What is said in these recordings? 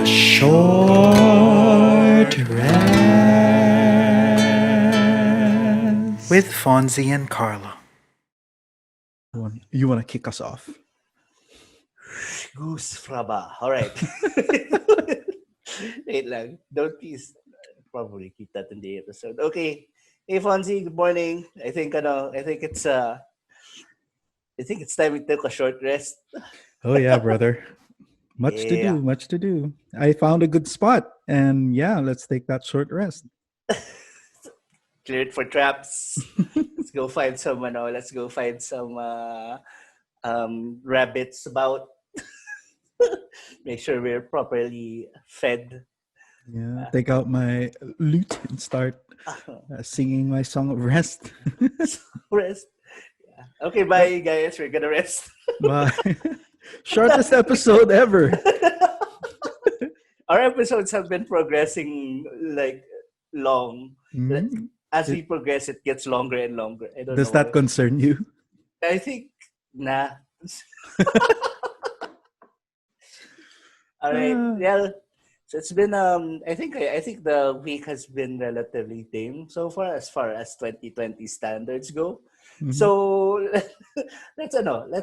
Short Rest with Fonzi and Carlo. You want to kick us off? Goose Fraba. All right. Wait lang. Don't please probably keep that in the episode. Okay. Hey Fonzie, good morning. I think it's time we took a short rest. Oh yeah, brother. Much to Yeah. do, much to do. I found a good spot, and yeah, let's take that short rest. Clear it for traps. Let's go find some rabbits about. Make sure we're properly fed. Yeah, take out my lute and start singing my song of rest. Rest. Yeah. Okay, bye guys. We're gonna rest. Bye. Shortest episode ever. Our episodes have been progressing like long. Mhm. As we progress, it gets longer and longer. I don't Does know that why. concern you? I think nah. All right. Yeah. So it's been I think the week has been relatively tame so far as 2020 standards go. Mhm. So let's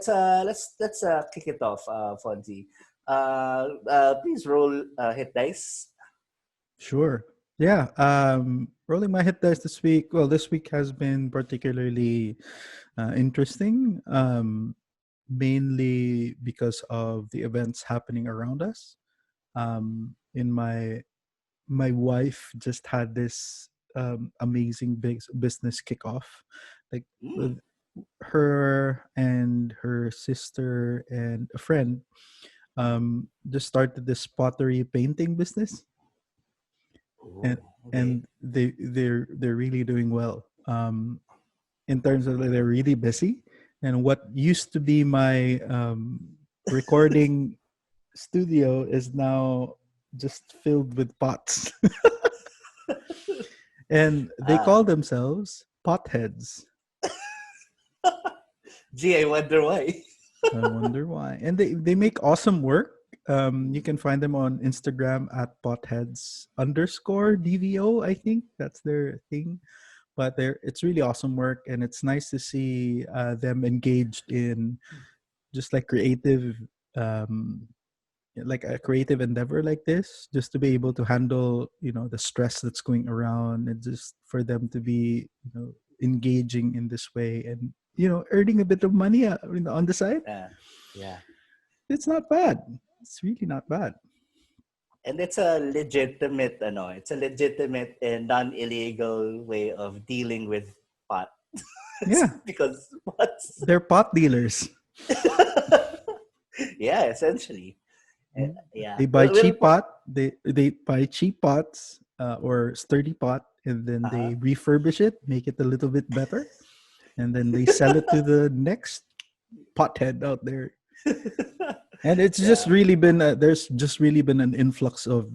kick it off, Fonzie. Please roll hit dice. Sure. Yeah. Rolling my hit dice this week. Well, this week has been particularly interesting, mainly because of the events happening around us. In my wife just had this amazing big business kickoff, like Mm. with her and her sister and a friend just started this pottery painting business, Oh, and okay. they're really doing well, in terms of they're really busy, and what used to be my recording studio is now just filled with pots. And they Ah, call themselves potheads. gee, I wonder why. I wonder why. And they make awesome work. You can find them on Instagram at potheads underscore DVO. I think that's their thing. But it's really awesome work, and it's nice to see them engaged in just um, like a creative endeavor like this, just to be able to handle the stress that's going around, and just for them to be engaging in this way, and earning a bit of money on the side. Yeah, yeah. It's not bad. It's really not bad. And it's a legitimate and non-illegal way of dealing with pot. Yeah, Because what's they're pot dealers. yeah, essentially. Mm. Yeah. They buy Well, cheap pot. They buy cheap pots, or sturdy pot, and then uh-huh. they refurbish it, make it a little bit better, and then they sell it to the next pothead out there. And it's just Yeah. really been there's just really been an influx of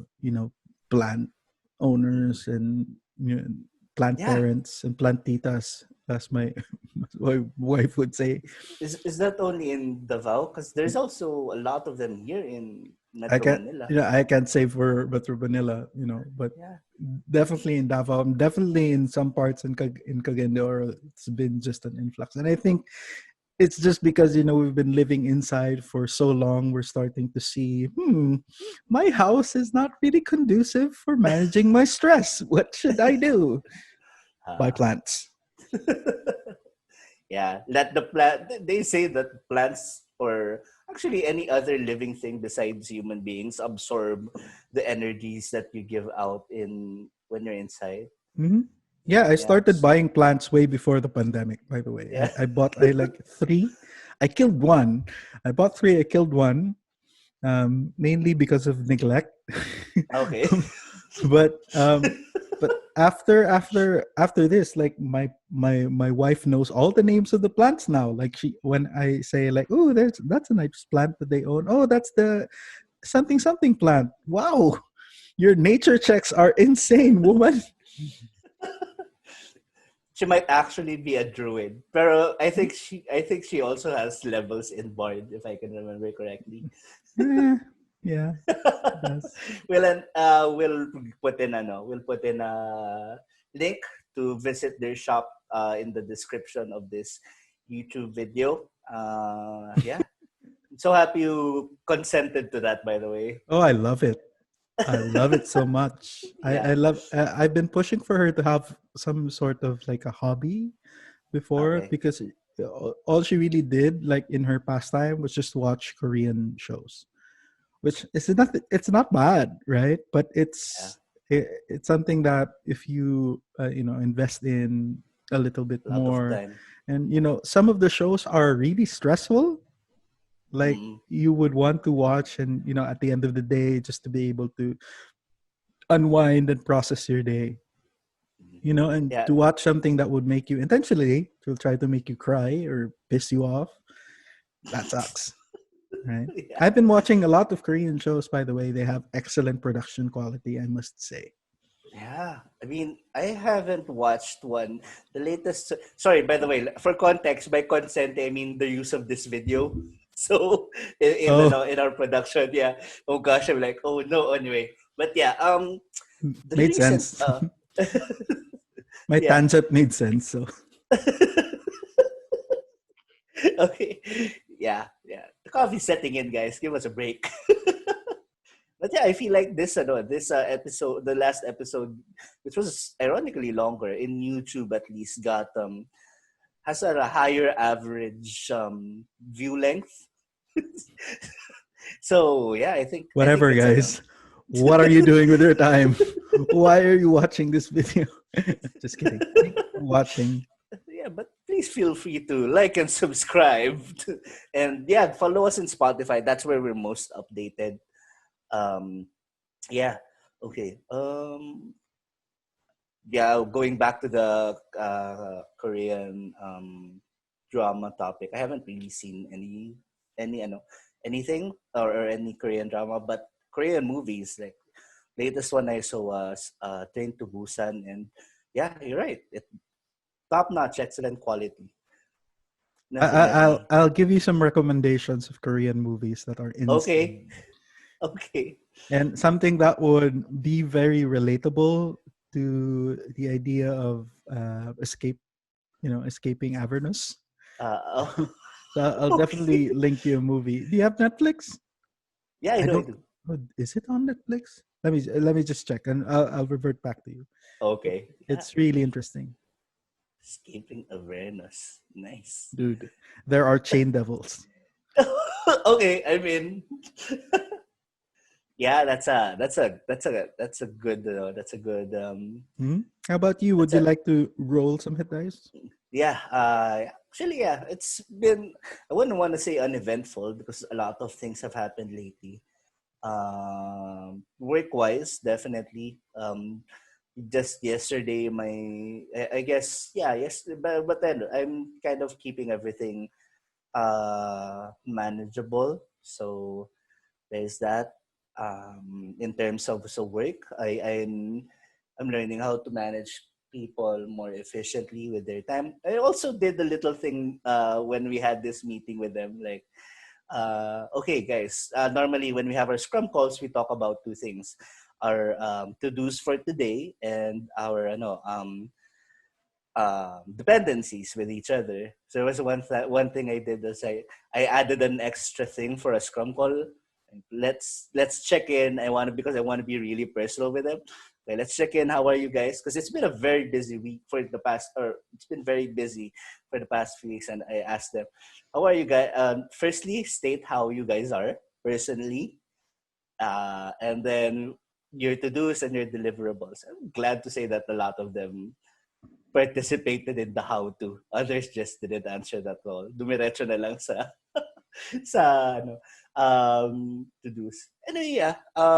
plant owners and plant Yeah. parents and plantitas, as my my wife would say. Is that only in Davao? Because there's also a lot of them here in I Metro can't, Manila. I can't say for Metro Manila, but Yeah. definitely in Davao, definitely in some parts in Cagayan de Oro, it's been just an influx. And I think it's just because we've been living inside for so long, we're starting to see, my house is not really conducive for managing my stress. What should I do? Buy Uh, plants. yeah. Let the plant. They say that plants or actually any other living thing besides human beings absorb the energies that you give out in when you're inside. Hmm. Yeah, I Yeah. started buying plants way before the pandemic, by the way. Yeah. I like three. I killed one. I bought three. I killed one, mainly because of neglect. Okay. but after this, like my wife knows all the names of the plants now. Like, when I say, like, oh, that's a nice plant that they own. Oh, that's the something something plant. Wow, your nature checks are insane, woman. She might actually be a druid, pero I think she also has levels in Bard, if I can remember correctly. Eh, Yeah, it does. We'll put in a link to visit their shop in the description of this YouTube video. Yeah, so happy you consented to that, by the way. Oh, I love it. I love it so much. I Yeah. love. I've been pushing for her to have some sort of like a hobby before Okay. because all she really did, like in her pastime, was just watch Korean shows, which is not. It's not bad, right? But Yeah. it's something that if you invest in a little bit A lot of more, time. and some of the shows are really stressful, like Mm. you would want to watch, and at the end of the day, just to be able to unwind and process your day, and Yeah. to watch something that would make you intentionally to try to make you cry or piss you off, that sucks, right? Yeah. I've been watching a lot of Korean shows, by the way. They have excellent production quality, I must say. Yeah, I mean, I haven't watched one. The latest. Sorry, by the way, for context, by consent, I mean the use of this video. So Oh, in our production, yeah. Oh gosh, I'm like, oh no. Anyway, but yeah, the made recent, sense. My yeah. tangent made sense. So Okay, yeah, yeah. The coffee's setting in, guys. Give us a break. But yeah, I feel like this episode, the last episode, which was ironically longer in YouTube at least, got has a higher average view length. So yeah, I think whatever, it's a guys. What are you doing with your time? Why are you watching this video? Just kidding. Thank you for watching. yeah, but please feel free to like and subscribe, and yeah, follow us in Spotify. That's where we're most updated. Um, yeah, okay. Yeah, going back to the Korean drama topic, I haven't really seen anything or any Korean drama, but Korean movies like latest one I saw was Train to Busan, and yeah, you're right, it top notch, excellent quality, I'll definitely. I'll give you some recommendations of Korean movies that are Okay, insane, okay, and something that would be very relatable to the idea of escaping Avernus. uh, So I'll definitely okay, link you a movie. Do you have Netflix? yeah, I I do, I don't. do. Oh, is it on Netflix? Let me just check, and I'll revert back to you. Okay, yeah, It's really interesting, escaping awareness, nice. dude. There are chain devils. Okay, I mean, yeah, that's a good Hmm? How about you? Would that's you a like to roll some hit dice? yeah. Actually, yeah, it's been, I wouldn't want to say uneventful because a lot of things have happened lately. Work wise, definitely. Just yesterday, I guess, yeah, yes, but then I'm kind of keeping everything manageable. So there's that. In terms of work, I'm learning how to manage people more efficiently with their time. I also did the little thing when we had this meeting with them, like, okay, guys. Normally, when we have our Scrum calls, we talk about two things: our to dos for today and our dependencies with each other. So there was one thing I did was I added an extra thing for a Scrum call. Let's check in. I want to be really personal with them. Okay, let's check in. How are you guys? Because it's been a very busy week for the past, or it's been very busy for the past few weeks. And I asked them, "How are you guys?" Firstly, state how you guys are personally, and then your to dos and your deliverables. I'm glad to say that a lot of them participated in the how to. Others just didn't answer that all. Dumiretso na lang sa sa to do's. Anyway, yeah.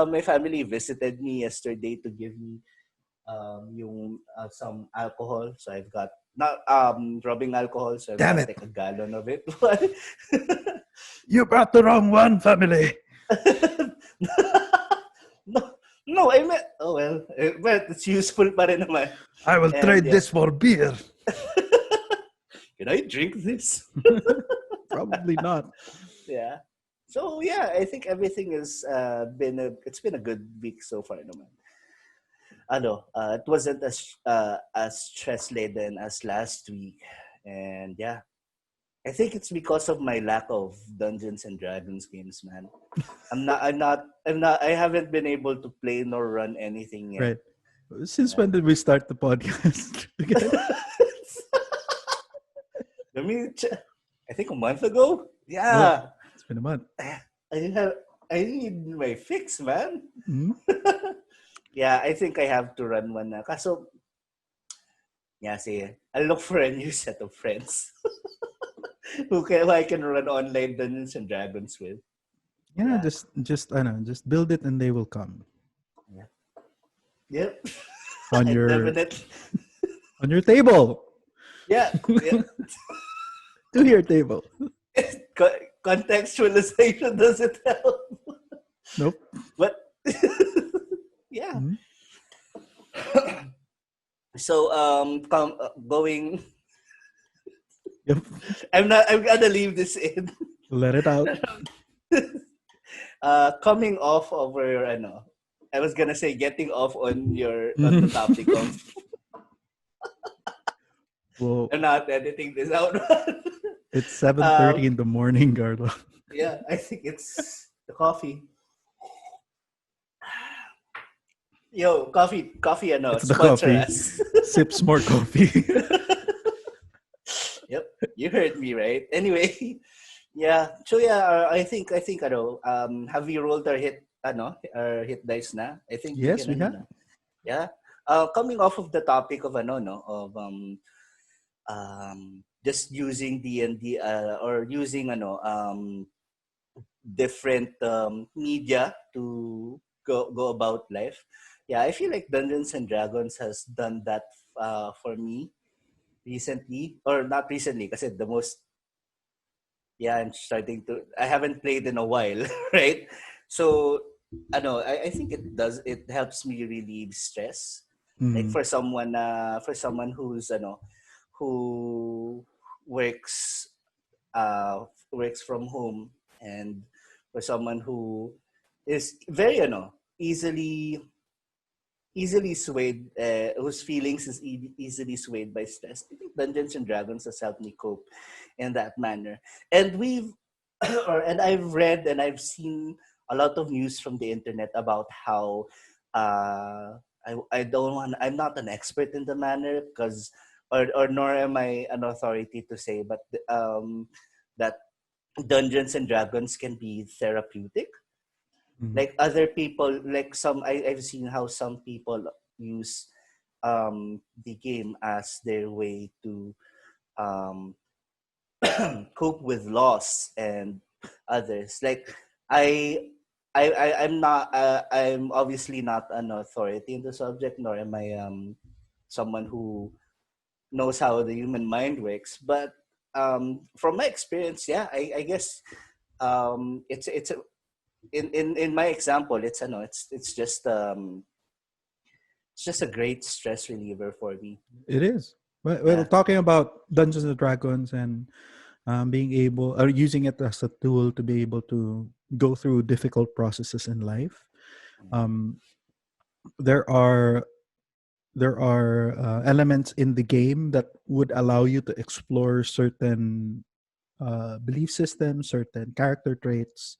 My family visited me yesterday to give me yung some alcohol. So I've got not rubbing alcohol, so I've Damn got it! like a gallon of it. You brought the wrong one, family. No, no, I meant, oh well, but it's useful pa rin naman. I will And trade yeah. this for beer. Can I drink this? Probably not. Yeah. So yeah, I think everything has it's been a good week so far naman. It wasn't as stress laden as last week, and yeah, I think it's because of my lack of Dungeons and Dragons games, man. I haven't been able to play nor run anything yet. Right. Since Yeah. when did we start the podcast again? Let me. I think a month ago. Well, Yeah, it's been a month. I have. I need my fix, man. Mhm. Yeah, I think I have to run one na. Kaso, yeah, see, I'll look for a new set of friends who I can run online Dungeons and Dragons with. Yeah, Yeah. just I know, just build it and they will come Yeah. Yep. on I your definitely. on your table. Yeah. Yeah. To your table. Contextualization doesn't help. Nope. But yeah. Mhm. So going. Yep. I'm gonna leave this in. Let it out. Coming off over ano. I was gonna say getting off on the Mhm. topic of. Well, I'm not editing this out. it's 7:30 um, in the morning, Gardo. yeah, I think it's the coffee. Yo, coffee, It's the sponsor coffee. us. Sips more coffee. Yep, you heard me right. Anyway, yeah. So yeah, I think have we rolled our hit dice na? I think we Yes, can we have. na. Yeah. Coming off of the topic of no of just using D&D or using different media to go about life. Yeah, I feel like Dungeons and Dragons has done that for me recently, or not recently, because the most yeah, I haven't played in a while, right? So I think it helps me relieve stress. Like Mhm. for someone who works works from home, and for someone who is very easily swayed, whose feelings is easily swayed by stress. I think Dungeons and Dragons has helped me cope in that manner. And I've read and I've seen a lot of news from the internet about how I don't want I'm not an expert in the manner, because or nor am I an authority to say, but that Dungeons and Dragons can be therapeutic. Mhm. Like other people, like I've seen how some people use the game as their way to um cope with loss, and others like I I'm obviously not an authority in the subject, nor am I someone who knows how the human mind works, but from my experience, yeah, I guess it's in my example, it's just a great stress reliever for me. It is. Well, Yeah. talking about Dungeons and Dragons and being able or using it as a tool to be able to go through difficult processes in life. Um, there are elements in the game that would allow you to explore certain belief systems, certain character traits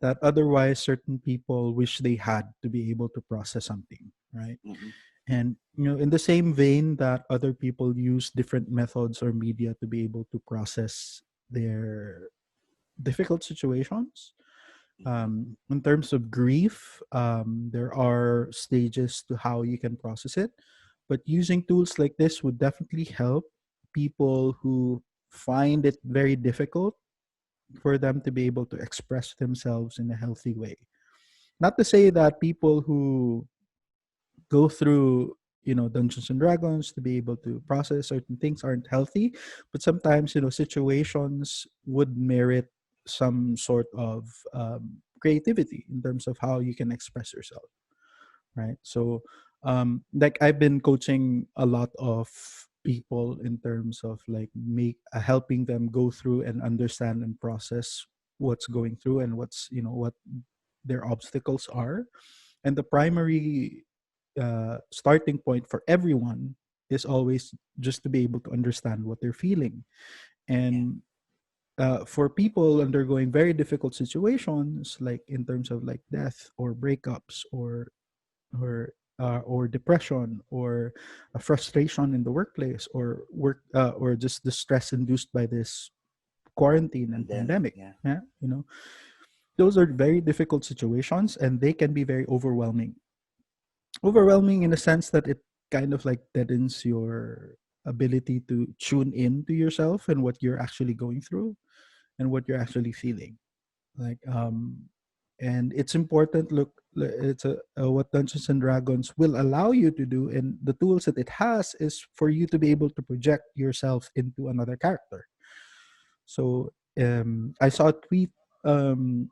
that otherwise certain people wish they had to be able to process something, right? Mm-hmm. And in the same vein that other people use different methods or media to be able to process their difficult situations. Mm-hmm. In terms of grief, there are stages to how you can process it, but using tools like this would definitely help people who find it very difficult for them to be able to express themselves in a healthy way. Not to say that people who go through Dungeons and Dragons to be able to process certain things aren't healthy, but sometimes situations would merit some sort of creativity in terms of how you can express yourself, right? So like I've been coaching a lot of people in terms of like make helping them go through and understand and process what's going through and what's, what their obstacles are. And the primary starting point for everyone is always just to be able to understand what they're feeling. Yeah. And for people undergoing very difficult situations, like in terms of like death or breakups or depression or a frustration in the workplace or just the stress induced by this quarantine and Pandemic. pandemic. Yeah. Yeah, those are very difficult situations, and they can be very overwhelming in a sense that it kind of like deadens your ability to tune in to yourself and what you're actually going through and what you're actually feeling. Like and it's important, it's what Dungeons and Dragons will allow you to do, and the tools that it has is for you to be able to project yourself into another character. So I saw a tweet um,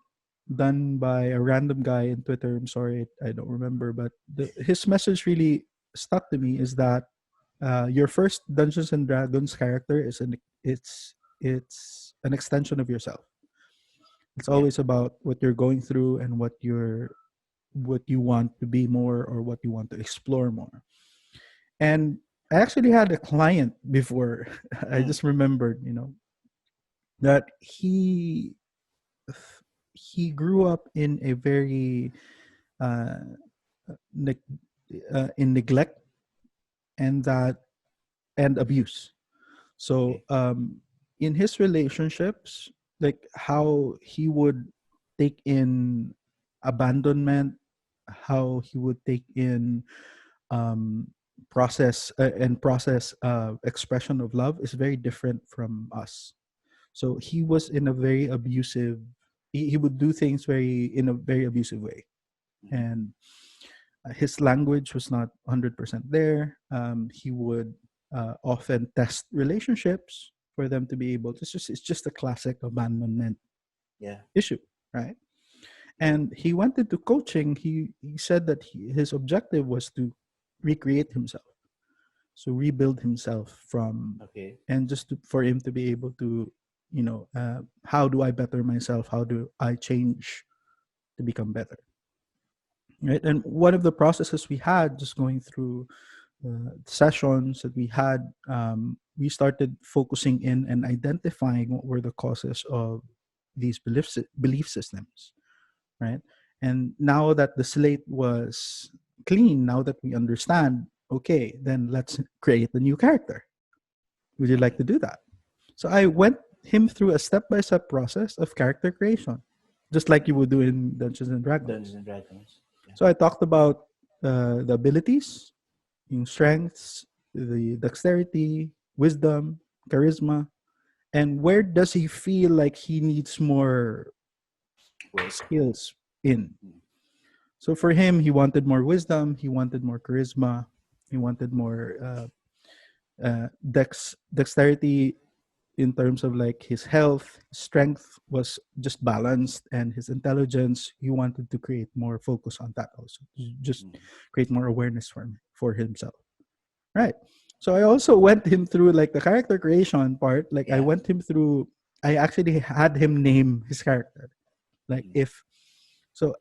done by a random guy in Twitter. I'm sorry, I don't remember, but his message really stuck to me. Is that your first Dungeons and Dragons character is it's an extension of yourself. It's Yeah. always about what you're going through and what you want to be more or what you want to explore more. And I actually had a client before. I Mm. just remembered, that he grew up in a very uh, neg- in neglect and that and abuse. So Okay. in his relationships, like how he would take in abandonment, how he would take in um, process expression of love is very different from us. So he was in a very abusive. He would do things in a very abusive way, Mm-hmm. and his language was not 100% there. He would often test relationships for them to be able to. It's just a classic abandonment Yeah. issue, right? And he went into coaching. He said that his objective was to recreate himself, so rebuild himself from, Okay. and for him to be able to, how do I better myself? How do I change to become better? Right. And one of the processes we had just going through sessions that we had, we started focusing in and identifying what were the causes of these belief systems, right? And now that the slate was clean, now that we understand, okay, then let's create a new character. Would you like Mm-hmm. to do that? So I went him through a step-by-step process of character creation, just like you would do in Dungeons and Dungeons Dragons. and Dragons. Yeah. So I talked about the abilities, yung strengths, the dexterity, wisdom, charisma, and where does he feel like he needs more Work. skills in. Mm. So for him, he wanted more wisdom, he wanted more charisma, he wanted more dexterity in terms of like his health. Strength was just balanced, and his intelligence, he wanted to create more focus on that also, just Mm. create more awareness for himself. Right. So I also went him through like the character creation part. Like Yeah. I actually had him name his character. Like Mm. if so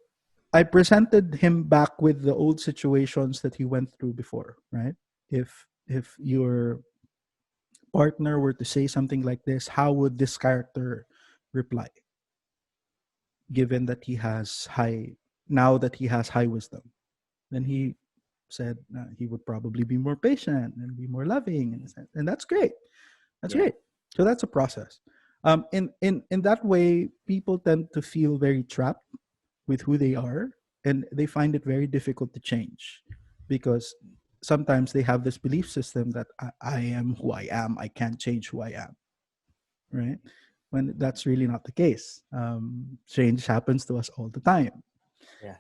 I presented him back with the old situations that he went through before, right? If your partner were to say something like this, how would this character reply? Given that he has high wisdom, then he said he would probably be more patient and be more loving, Mm. and that's great. That's Yeah. great. So that's a process. In that way, people tend to feel very trapped with who they are, and they find it very difficult to change because sometimes they have this belief system that I am who I am. I can't change who I am, right? When that's really not the case. Change happens to us all the time, Yeah.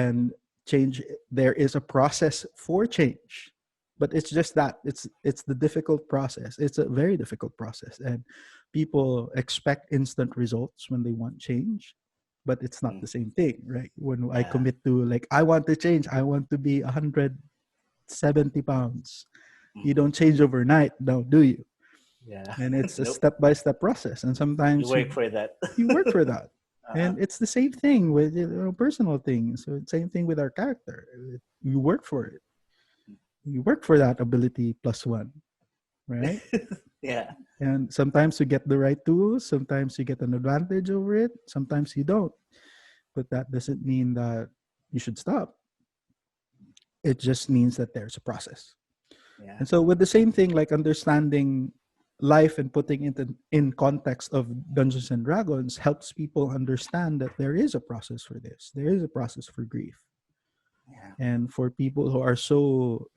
and change. There is a process for change, but it's just that it's the difficult process. It's a very difficult process, and people expect instant results when they want change, but it's not Mm. the same thing, right? When I Yeah. commit to like I want to change, I want to be 170 pounds. You Mm. don't change overnight, now do you? Yeah. and it's a Nope. step-by-step process, and You sometimes work for that. you work for that. Uh-huh. And it's the same thing with personal things. So same thing with our character. You work for it. You work for that ability plus one, right? Yeah. And sometimes you get the right tools, sometimes you get an advantage over it, sometimes you don't. But that doesn't mean that you should stop. It just means that there's a process. Yeah. And so with the same thing, like understanding life and putting it in context of Dungeons and Dragons helps people understand that there is a process for this. There is a process for grief. Yeah. And for people who are so,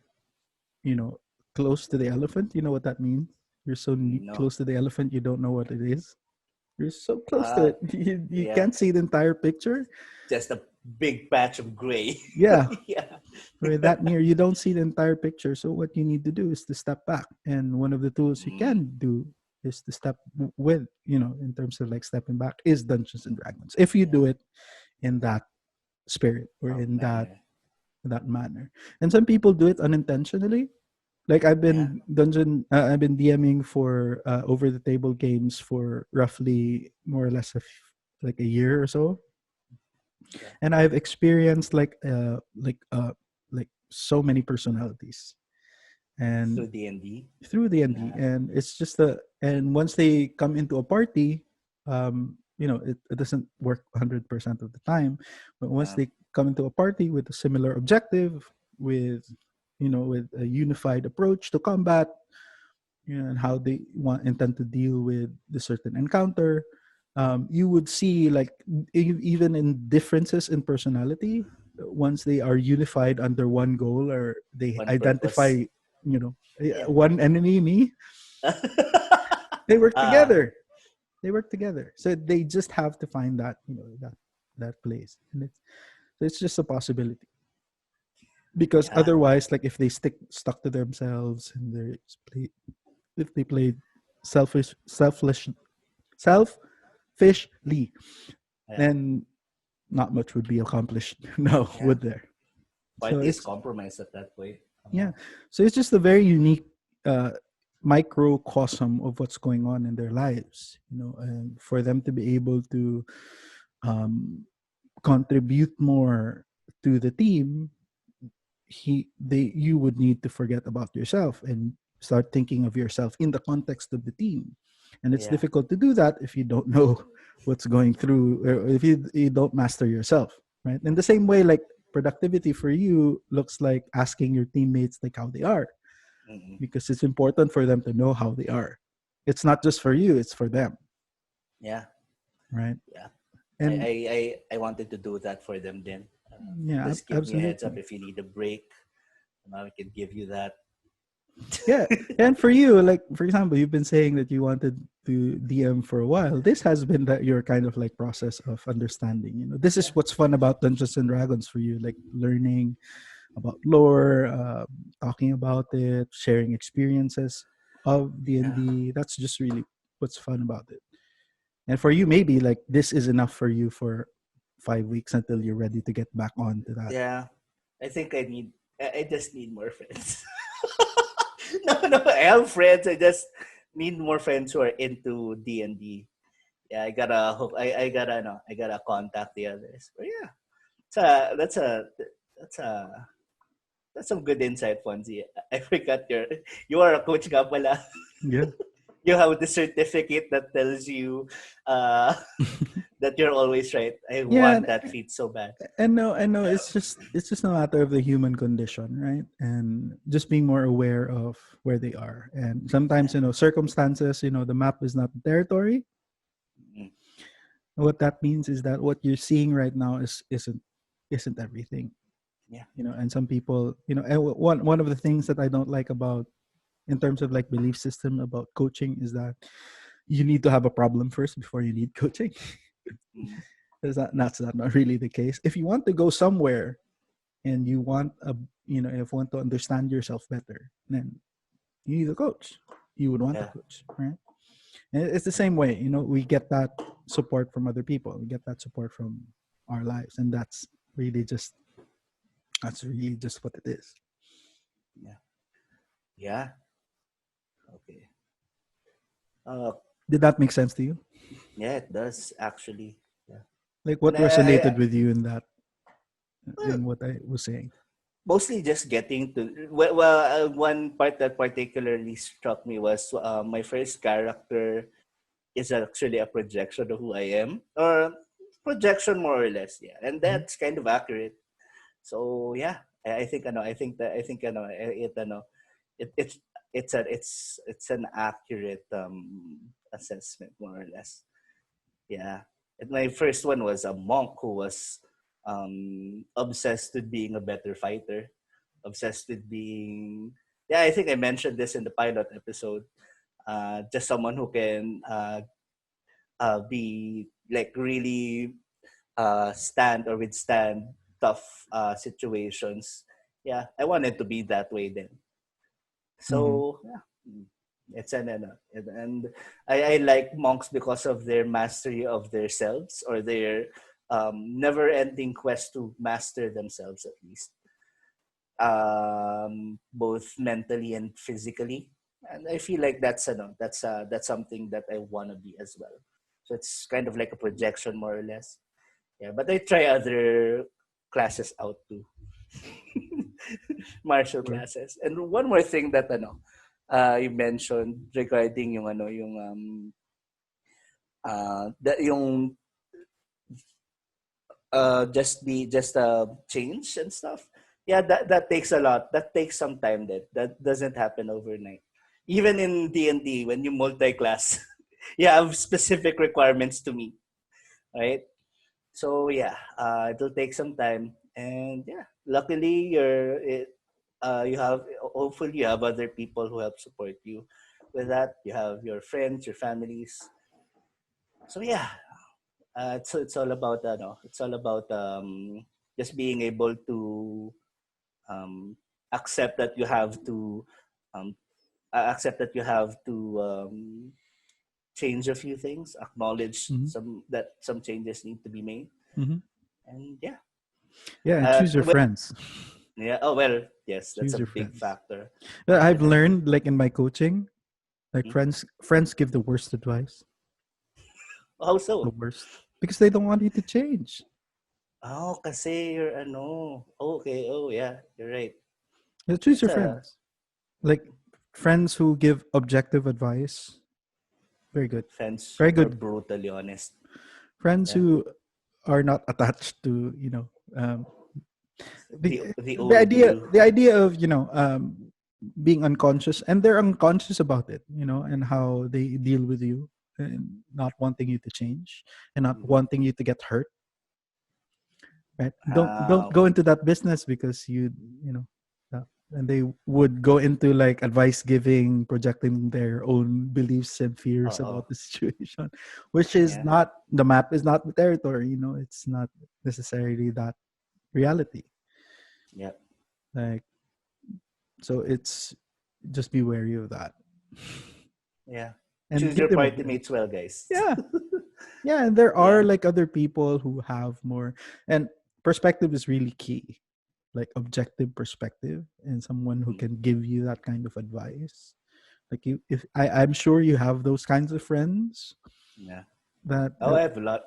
you know, close to the elephant, you know what that means? You're so No. close to the elephant, you don't know what it is. You're so close to Uh, it. You yeah. can't see the entire picture. Just a big patch of gray. Yeah, Yeah. we're that near. You don't see the entire picture. So what you need to do is to step back. And one of the tools you Mm, can do is to step with, in terms of like stepping back, is Dungeons and Dragons. If you yeah. do it in that spirit or in Manner. that manner. And some people do it unintentionally. Like Yeah. I've been DMing for over the table games for roughly more or less like a year or so, Yeah. and I've experienced like so many personalities, and Through D&D. through the ND, Yeah. and it's just a and once they come into a party, it doesn't work 100% of the time, but once Uh, they come into a party with a similar objective, with with a unified approach to combat, and how they intend to deal with the certain encounter, you would see like even in differences in personality, once they are unified under one goal, or they one identify, purpose. Yeah. one enemy, me, they work Ah, together. They work together. So they just have to find that, that place, and it's just a possibility. Because yeah. otherwise, like if they stuck to themselves, and if they play selfish selfish selfishly, Yeah. then not much would be accomplished. No, Yeah. would there? So Party is it's compromised at that point. yeah. So it's just a very unique uh, microcosm of what's going on in their lives. And for them to be able to um, contribute more to the team, you would need to forget about yourself and start thinking of yourself in the context of the team. And it's Yeah. difficult to do that if you don't know what's going through, or if you don't master yourself, right? In the same way, like productivity for you looks like asking your teammates like how they are, Mm-mm. because it's important for them to know how they are. It's not just for you, it's for them, Yeah. right? Yeah. I, And I, I wanted to do that for them then. yeah, Just give me a heads up absolutely. if you need a break. I can give you that. Yeah. And for you, like for example, you've been saying that you wanted to DM for a while. This has been that your kind of like process of understanding. This is Yeah. what's fun about Dungeons and Dragons for you, like learning about lore, talking about it, sharing experiences of Yeah. D&D. That's just really what's fun about it. And for you, maybe like this is enough for you for 5 weeks until you're ready to get back on to that. Yeah. I think I just need more friends. No, I have friends. I just need more friends who are into D&D. Yeah, I gotta hook. I gotta no. I gotta contact the others. But yeah, that's a that's some good insight, Fonzie. I forgot you are a coach nga pala. Yeah. You have the certificate that tells you uh, that you're always right. I Yeah, want that feat so bad. and no, I know it's just a matter of the human condition, right? And just being more aware of where they are. And sometimes, Yeah. circumstances, the map is not the territory. Mm. What that means is that what you're seeing right now isn't everything. Yeah. And some people, and one of the things that I don't like about, in terms of like belief system about coaching, is that you need to have a problem first before you need coaching. Mm. That's not really the case. If you want to go somewhere, and you want if you want to understand yourself better, then you need a coach. You would want a Yeah. coach, right? And it's the same way, we get that support from other people, we get that support from our lives, and that's really just what it is. Yeah. Yeah. Okay. Uh, Did that make sense to you? yeah, it does actually. Yeah. Like And what I resonated with you in that, well, in what I was saying? mostly just getting to one part that particularly struck me was my first character is actually a projection of who I am, or projection more or less, yeah, and Mhm. that's kind of accurate. So yeah, I think it, it's an accurate assessment more or less. Yeah. And my first one was a monk who was obsessed with being a better fighter, obsessed with being, yeah, I think I mentioned this in the pilot episode. Just someone who can be like really stand or withstand tough situations. Yeah, I wanted to be that way then. Mhm. So yeah, it's an and I like monks because of their mastery of themselves, or their never-ending quest to master themselves, at least both mentally and physically. And I feel like that's something that I want to be as well. So it's kind of like a projection, more or less. Yeah, but I try other classes out too. Martial Sure. classes. And one more thing that you mentioned regarding yung just change and stuff. Yeah, that takes a lot. That takes some time. That doesn't happen overnight. Even in D&D, when you multi-class, you have specific requirements to meet, right? So yeah, it'll take some time, and yeah, luckily you have, hopefully you have other people who help support you with that. You have your friends, your families. So yeah, it's all about it's all about just being able to um, accept that you have to um, accept that you have to change a few things, acknowledge Mhm. some changes need to be made, Mhm. and yeah. Yeah, and Uh, choose your well, friends. yeah. Oh well, yes, that's Choose a your big friends. factor. I've Definitely. learned, like in my coaching, like Hmm? friends give the worst advice. How The so? worst. Because they don't want you to change. Oh, kasi you're Oh, okay. Oh, yeah. You're right. You choose That's your a friends. Like friends who give objective advice. Very good. friends Very who are good. brutally honest. Friends Yeah. who are not attached to, The the old idea you. the idea of, being unconscious, and they're unconscious about it, and how they deal with you, and not wanting you to change, and not Hmm. wanting you to get hurt, right? Don't Ah, go into that business, because you know and they would go into like advice giving, projecting their own beliefs and fears oh, about the situation, which is yeah. not, the map is not the territory, it's not necessarily that reality. Yeah. Like, so it's, just be wary of that, Yeah. and Choose give your them party advice. mates well, guys. Yeah, yeah, and there are Yeah. like other people who have more, and perspective is really key, like objective perspective, and someone who Mhm. can give you that kind of advice. Like, you if I'm sure you have those kinds of friends Yeah. that, Oh, I have a lot.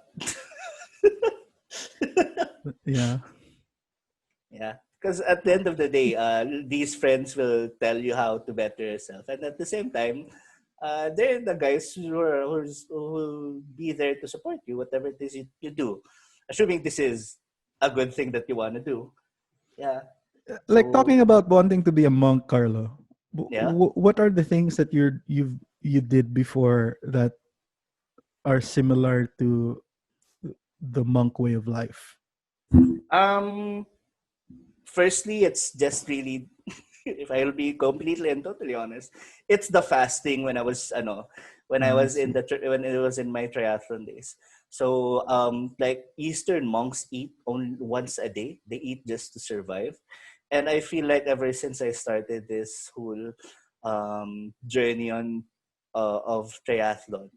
yeah. Yeah. Because at the end of the day, these friends will tell you how to better yourself. And at the same time, they're the guys who will be there to support you, whatever it is you do. Assuming this is a good thing that you want to do. Yeah. Like, So, talking about wanting to be a monk, Carlo, yeah. what are the things that you did before that are similar to the monk way of life? Um, Firstly, it's just really, if I'll be completely and totally honest, it's the fasting when I I was in see. when it was in my triathlon days. So like Eastern monks eat only once a day. They eat just to survive. And I feel like ever since I started this whole journey of triathlon,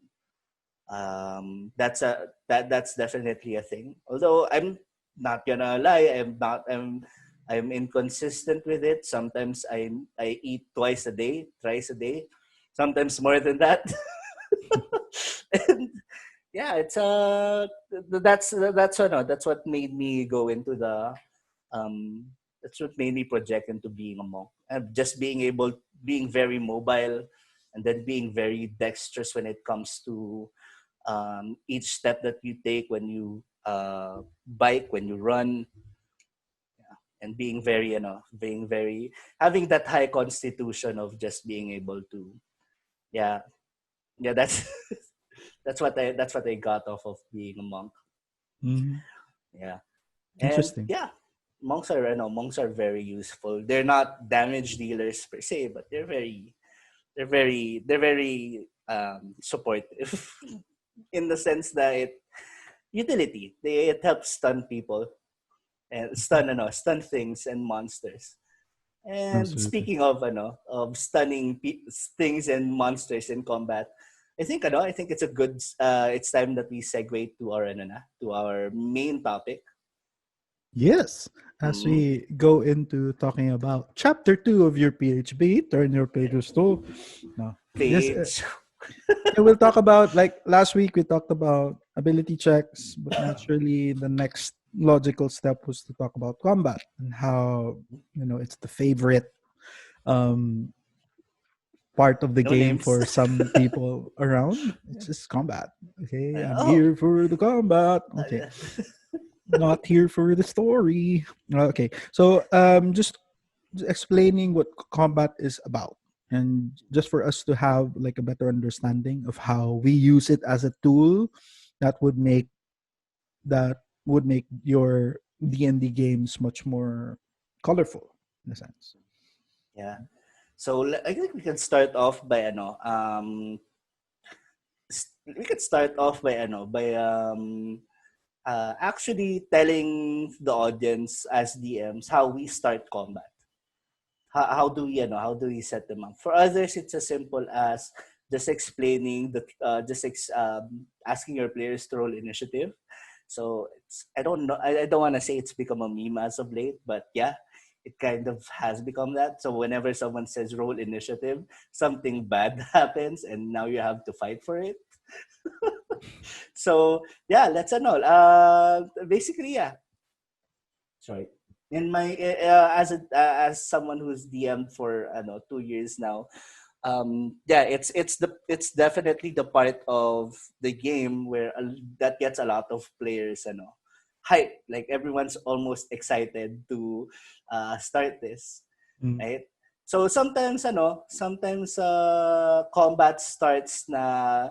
that's definitely a thing. Although I'm not gonna lie, I'm inconsistent with it. Sometimes I eat twice a day, thrice a day, sometimes more than that. And yeah, it's that's what made me go into the um that's what made me project into being a monk, and just being very mobile, and then being very dexterous when it comes to each step that you take when you bike, when you run, and being very, being very, having that high constitution of just being able to, yeah, yeah, that's that's what I got off of being a monk. Mhm. Yeah. And Interesting. yeah, monks are very useful. They're not damage dealers per se, but they're very supportive in the sense that it helps stun people and stun things and monsters. And Absolutely. speaking of stunning things and monsters in combat, I think it's time that we segue to our main topic. Yes. As Mm-hmm. we go into talking about chapter 2 of your PHB, turn your pages to. No. This Page. yeah, we'll talk about, like last week we talked about ability checks, but naturally the next logical step was to talk about combat and how it's the favorite um part of the No game names. for some people around. It's just combat. Okay, I'm Oh. here for the combat. Okay, not here for the story. Okay, so just explaining what combat is about, and just for us to have like a better understanding of how we use it as a tool that that would make your D&D games much more colorful in a sense. Yeah. So I think we could start off by actually telling the audience as DMs how we start combat. How do we set them up? For others, it's as simple as just explaining asking your players to roll initiative. So I don't know. I don't want to say it's become a meme as of late, but yeah, it kind of has become that. So whenever someone says roll initiative, something bad happens, and now you have to fight for it. So yeah, let's know. Basically, yeah. Sorry. In my as someone who's DM'd for 2 years now, yeah, it's definitely the part of the game where that gets a lot of players hype. Like everyone's almost excited to start this, Mm. right? So sometimes combat starts na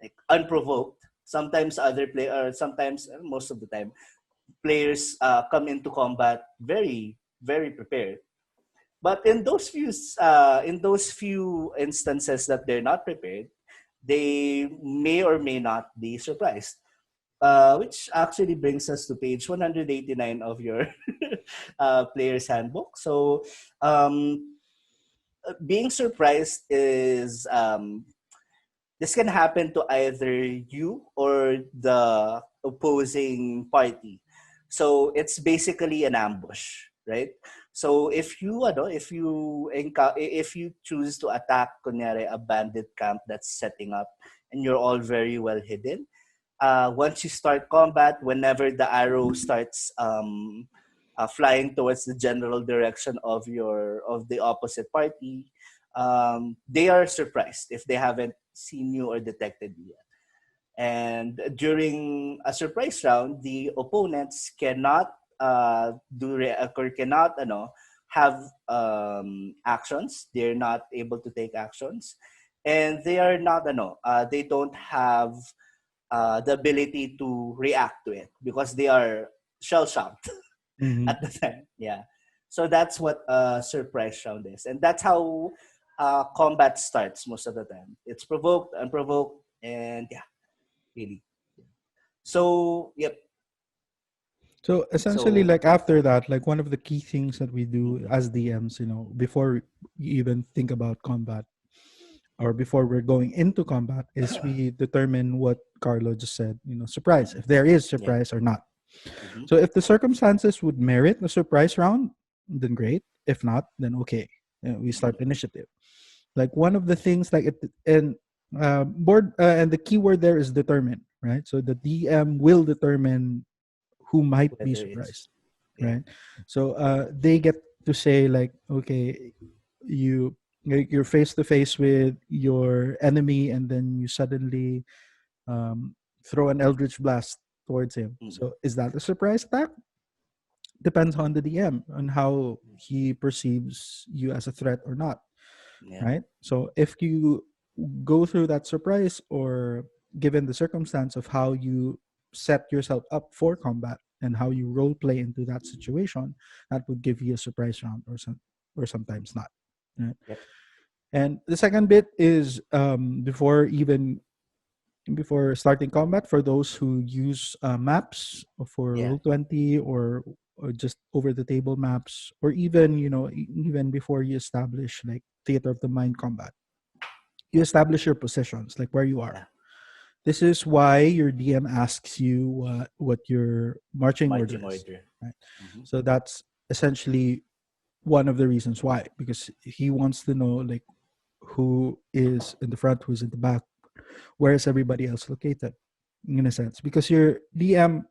like unprovoked. Sometimes other player, sometimes most of the time players come into combat very very prepared. But in those few instances that they're not prepared, they may or may not be surprised. Which actually brings us to page 189 of your player's handbook. So, being surprised is this can happen to either you or the opposing party. So it's basically an ambush, right? So if you choose to attack kunyari a bandit camp that's setting up and you're all very well hidden, once you start combat, whenever the arrow starts flying towards the general direction of the opposite party, they are surprised if they haven't seen you or detected you yet. And during a surprise round, the opponents cannot or cannot have actions. They're not able to take actions, and they are not they don't have the ability to react to it because they are shell shocked Mhm. at the time. Yeah. So that's what a surprise round is. And that's how combat starts most of the time. It's provoked, unprovoked, and yeah, really. So, yep. So essentially, So, like after that, like one of the key things that we do as DMs, before you even think about combat or before we're going into combat, is we determine what Carlo just said, surprise, if there is yeah. surprise or not. Mm-hmm. So if the circumstances would merit a surprise round, then great. If not, then okay. We Mm-hmm. start initiative. Like one of the things, like it, and Board and the keyword there is determine, right? So the DM will determine who might be Whether it's surprised, yeah. right? So they get to say like, okay, you you're face to face with your enemy, and then you suddenly um, throw an eldritch blast towards him. Mm, So is that a surprise attack? Depends on the DM on how he perceives you as a threat or not, yeah. right? So if you go through that surprise, or given the circumstance of how you set yourself up for combat and how you role play into that situation, that would give you a surprise round, or sometimes not, right? Yep. And the second bit is before starting combat, for those who use maps for Yeah. Roll20, or just over the table maps, or even even before you establish like theater of the mind combat, you establish your positions, like where you are. Yeah. This is why your DM asks you what your marching order Marching is, order. right? Hmm. So that's essentially one of the reasons why, because he wants to know like who is in the front, who's in the back, where is everybody else located, in a sense, because your DM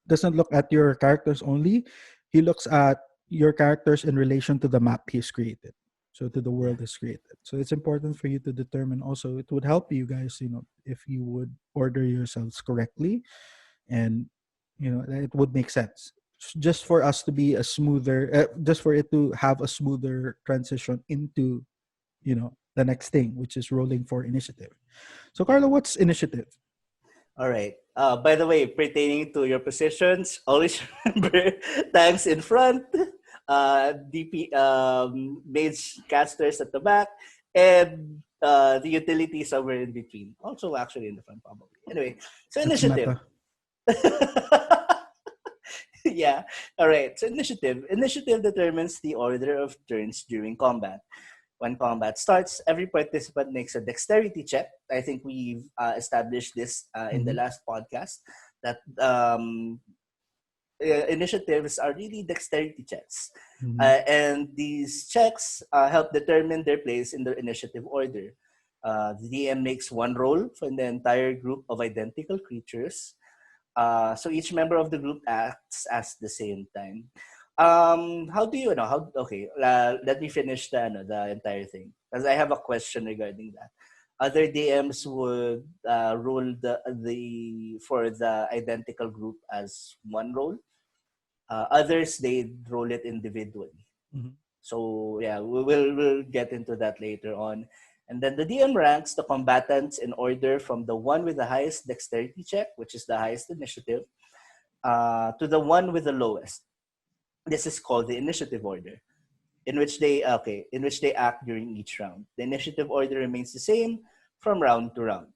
doesn't look at your characters only. He looks at your characters in relation to the map he's created, so to the Yeah. world he's created. So it's important for you to determine. Also, it would help you guys, if you would order yourselves correctly, and it would make sense, just for us to be a smoother, just for it to have a smoother transition into the next thing, which is rolling for initiative. So Yeah. Carlo, what's initiative? All right. By the way, pertaining to your positions, always remember tanks in front, DP, mage casters at the back, and the utility somewhere in between. Also, actually in the front, probably. Anyway, so That's initiative. meta. Yeah. All right. So initiative. Initiative determines the order of turns during combat. When combat starts, every participant makes a dexterity check. I think we've established this in the Hmm. last podcast that initiatives are really dexterity checks. Hmm. And these checks help determine their place in the initiative order. The DM makes one roll for the entire group of identical creatures. So each member of the group acts at the same time. How do you know? How okay? Let me finish the entire thing, because I have a question regarding that. Other DMs would roll the for the identical group as one roll. Others they roll it individually. Hmm. So yeah, we'll get into that later on. And then the DM ranks the combatants in order from the one with the highest dexterity check, which is the highest initiative, to the one with the lowest. This is called the initiative order, in which they act during each round. The initiative order remains the same from round to round.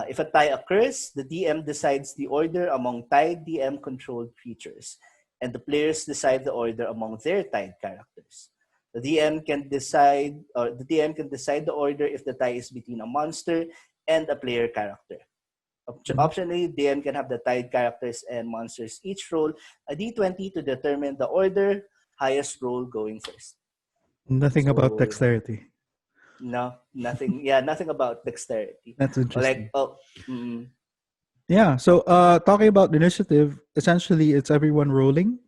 If a tie occurs, the DM decides the order among tied DM controlled creatures, and the players decide the order among their tied characters. The DM can decide the order if the tie is between a monster and a player character. Hmm. Optionally, DM can have the tied characters and monsters each roll a d20 to determine the order, highest roll going first. Nothing about So dexterity. no, nothing. Yeah, nothing about dexterity. That's Like interesting. oh, mm, Yeah. So, talking about the initiative, essentially, it's everyone rolling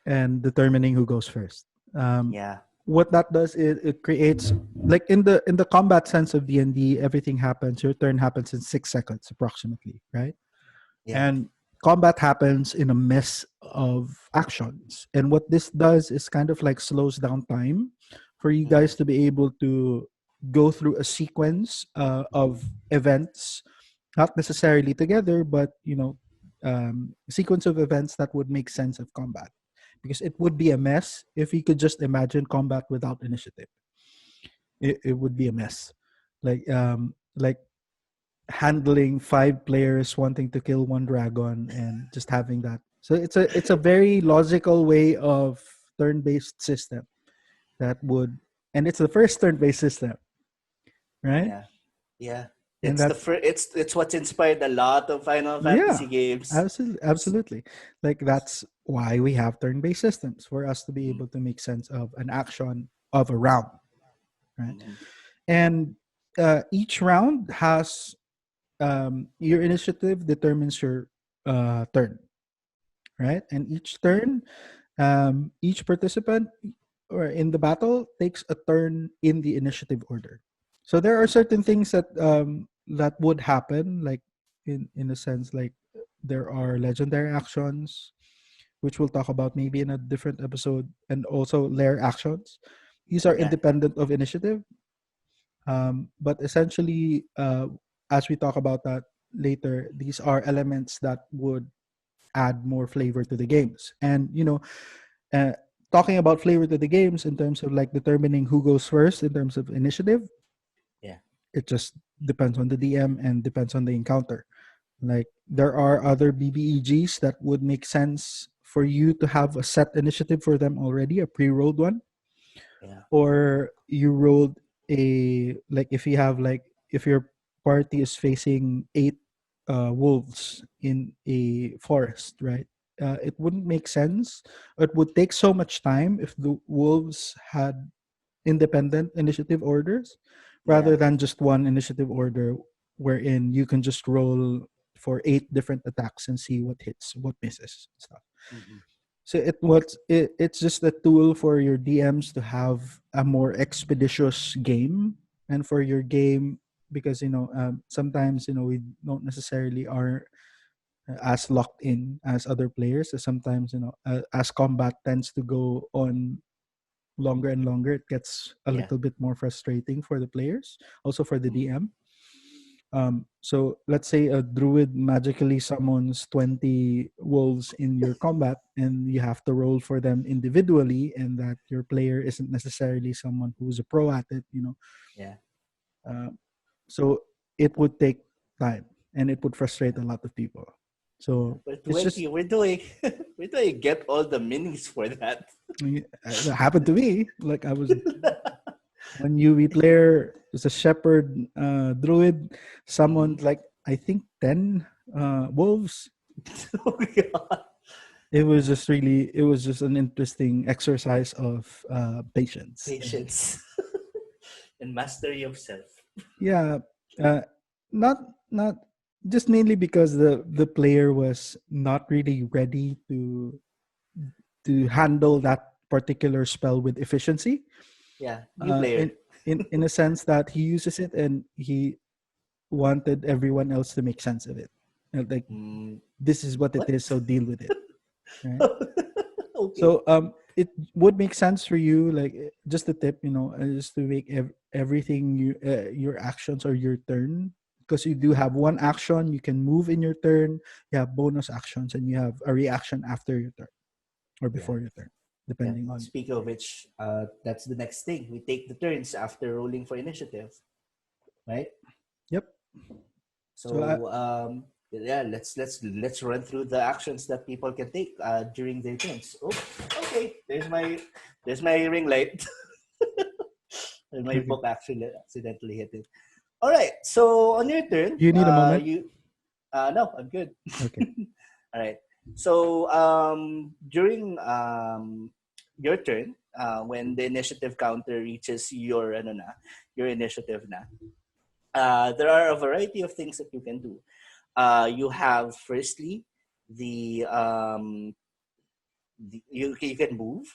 and determining who goes first. Um, yeah, what that does is it creates, like, in the combat sense of D&D, everything happens. Your turn happens in 6 seconds approximately, right? yeah, And combat happens in a mess of actions. And what this does is kind of like slows down time for you mm, guys to be able to go through a sequence of events, not necessarily together, but sequence of events that would make sense of combat. Because it would be a mess if you could just imagine combat without initiative. It would be a mess. Like handling 5 players wanting to kill one dragon and just having that. So it's a very logical way of turn-based system that would, and it's the first turn-based system, right? yeah, yeah. And It's the that, first. It's what's inspired a lot of Final yeah, Fantasy games. absolutely, absolutely. Like that's why we have turn-based systems, for us to be Mm, able to make sense of an action of a round, right? mm, And each round has your initiative determines your turn, right? And each turn, each participant or in the battle takes a turn in the initiative order. So there are certain things that that would happen, like in a sense, like there are legendary actions, which we'll talk about maybe in a different episode, and also lair actions. These are Yeah. independent of initiative, but essentially, as we talk about that later, these are elements that would add more flavor to the games. And uh, talking about flavor to the games in terms of like determining who goes first in terms of initiative, Yeah. it just depends on the DM and depends on the encounter. Like there are other BBEGs that would make sense for you to have a set initiative for them already, a pre-rolled one, Yeah. or you rolled a, like if you have like, if your party is facing 8 wolves in a forest, right? It wouldn't make sense. It would take so much time if the wolves had independent initiative orders rather Yeah. than just one initiative order wherein you can just roll for 8 different attacks and see what hits, what misses, and stuff. Mm-mm. So it's just a tool for your DMs to have a more expeditious game, and for your game, because sometimes we don't necessarily are as locked in as other players. So sometimes as combat tends to go on longer and longer, it gets a Yeah. little bit more frustrating for the players, also for the Mm. DM. So let's say a druid magically summons 20 wolves in your combat, and you have to roll for them individually, and that your player isn't necessarily someone who's a pro at it. Yeah. Uh, so it would take time, and it would frustrate a lot of people. Yeah. So But it's just 20, we're doing we're doing get all the minis for that. it happened to me. Like I was one UV player is a shepherd druid, Mhm. summoned like I think 10 wolves. Oh God. It was just an interesting exercise of patience. And Patience and mastery of self. yeah, uh, not not just mainly because the player was not really ready to handle that particular spell with efficiency. Yeah. New Uh, player. in in a sense that he uses it and he wanted everyone else to make sense of it. Like Mm, this is what it what? is, so deal with it. Right. Okay. So it would make sense for you, like just a tip, just to make everything your actions or your turn, because you do have one action you can move in your turn, you have bonus actions, and you have a reaction after your turn or Yeah. before your turn, Yeah. depending on. Speaking of which, that's the next thing. We take the turns after rolling for initiative, right? Yep. So So yeah, let's run through the actions that people can take during their turns. Oh, okay. There's my ring light. And my okay. book actually accidentally hit it. All right. So on your turn, Do you need a moment? you no, I'm good. Okay. All right. So during your turn, when the initiative counter reaches your initiative na, there are a variety of things that you can do. You have firstly you can move.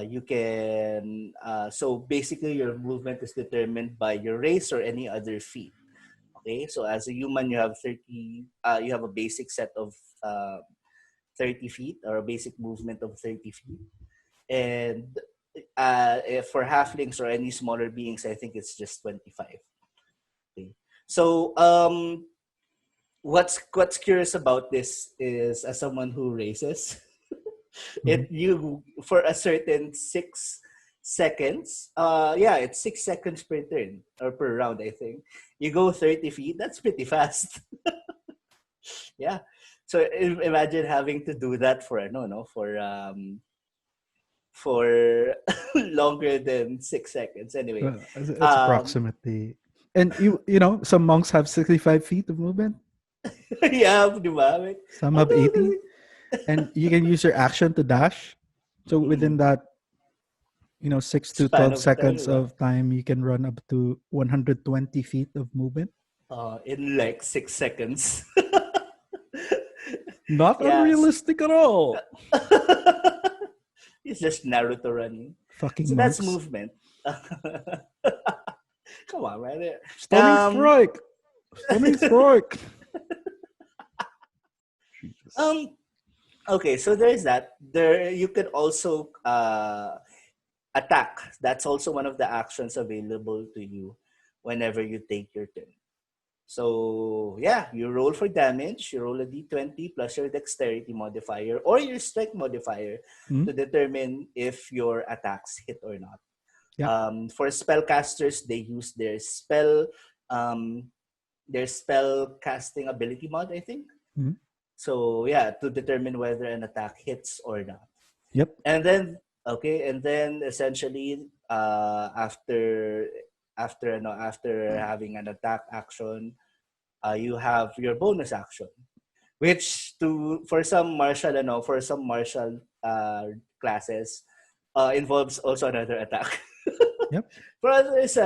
You can so basically your movement is determined by your race or any other feat. Okay, so as a human, you have 30. You have a basic set of uh, 30 feet or a basic movement of 30 feet, and if for halflings or any smaller beings, I think it's just 25. Okay, so what's curious about this is as someone who races, Mhm. it you for a certain 6 seconds. Yeah, it's 6 seconds per turn or per round. I think you go 30 feet. That's pretty fast. Yeah. So imagine having to do that for no for longer than 6 seconds. Anyway, It's um, approximately, and some monks have 65 feet of movement, yeah, di ba? Like, some how have do 80, and you can use your action to dash. So within mm-mm. that, 6 to span 12 of time, seconds diba? of time, you can run up to 120 feet of movement. In like 6 seconds. Not Yes. unrealistic at all. It's just Naruto running. Fucking So that's monks. movement. Come on, man. Stunning strike. Stunning strike. Jesus. Okay, so there's that. There you can also attack. That's also one of the actions available to you whenever you take your turn. So yeah, you roll for damage. You roll a d20 plus your dexterity modifier or your strength modifier Hmm? to determine if your attacks hit or not. Yeah. For spellcasters, they use um, their spell casting ability mod, I think. Mhm. So yeah, to determine whether an attack hits or not. Yep. And then essentially after having an attack action, you have your bonus action, which for some martial classes involves also another attack. Yep. For others,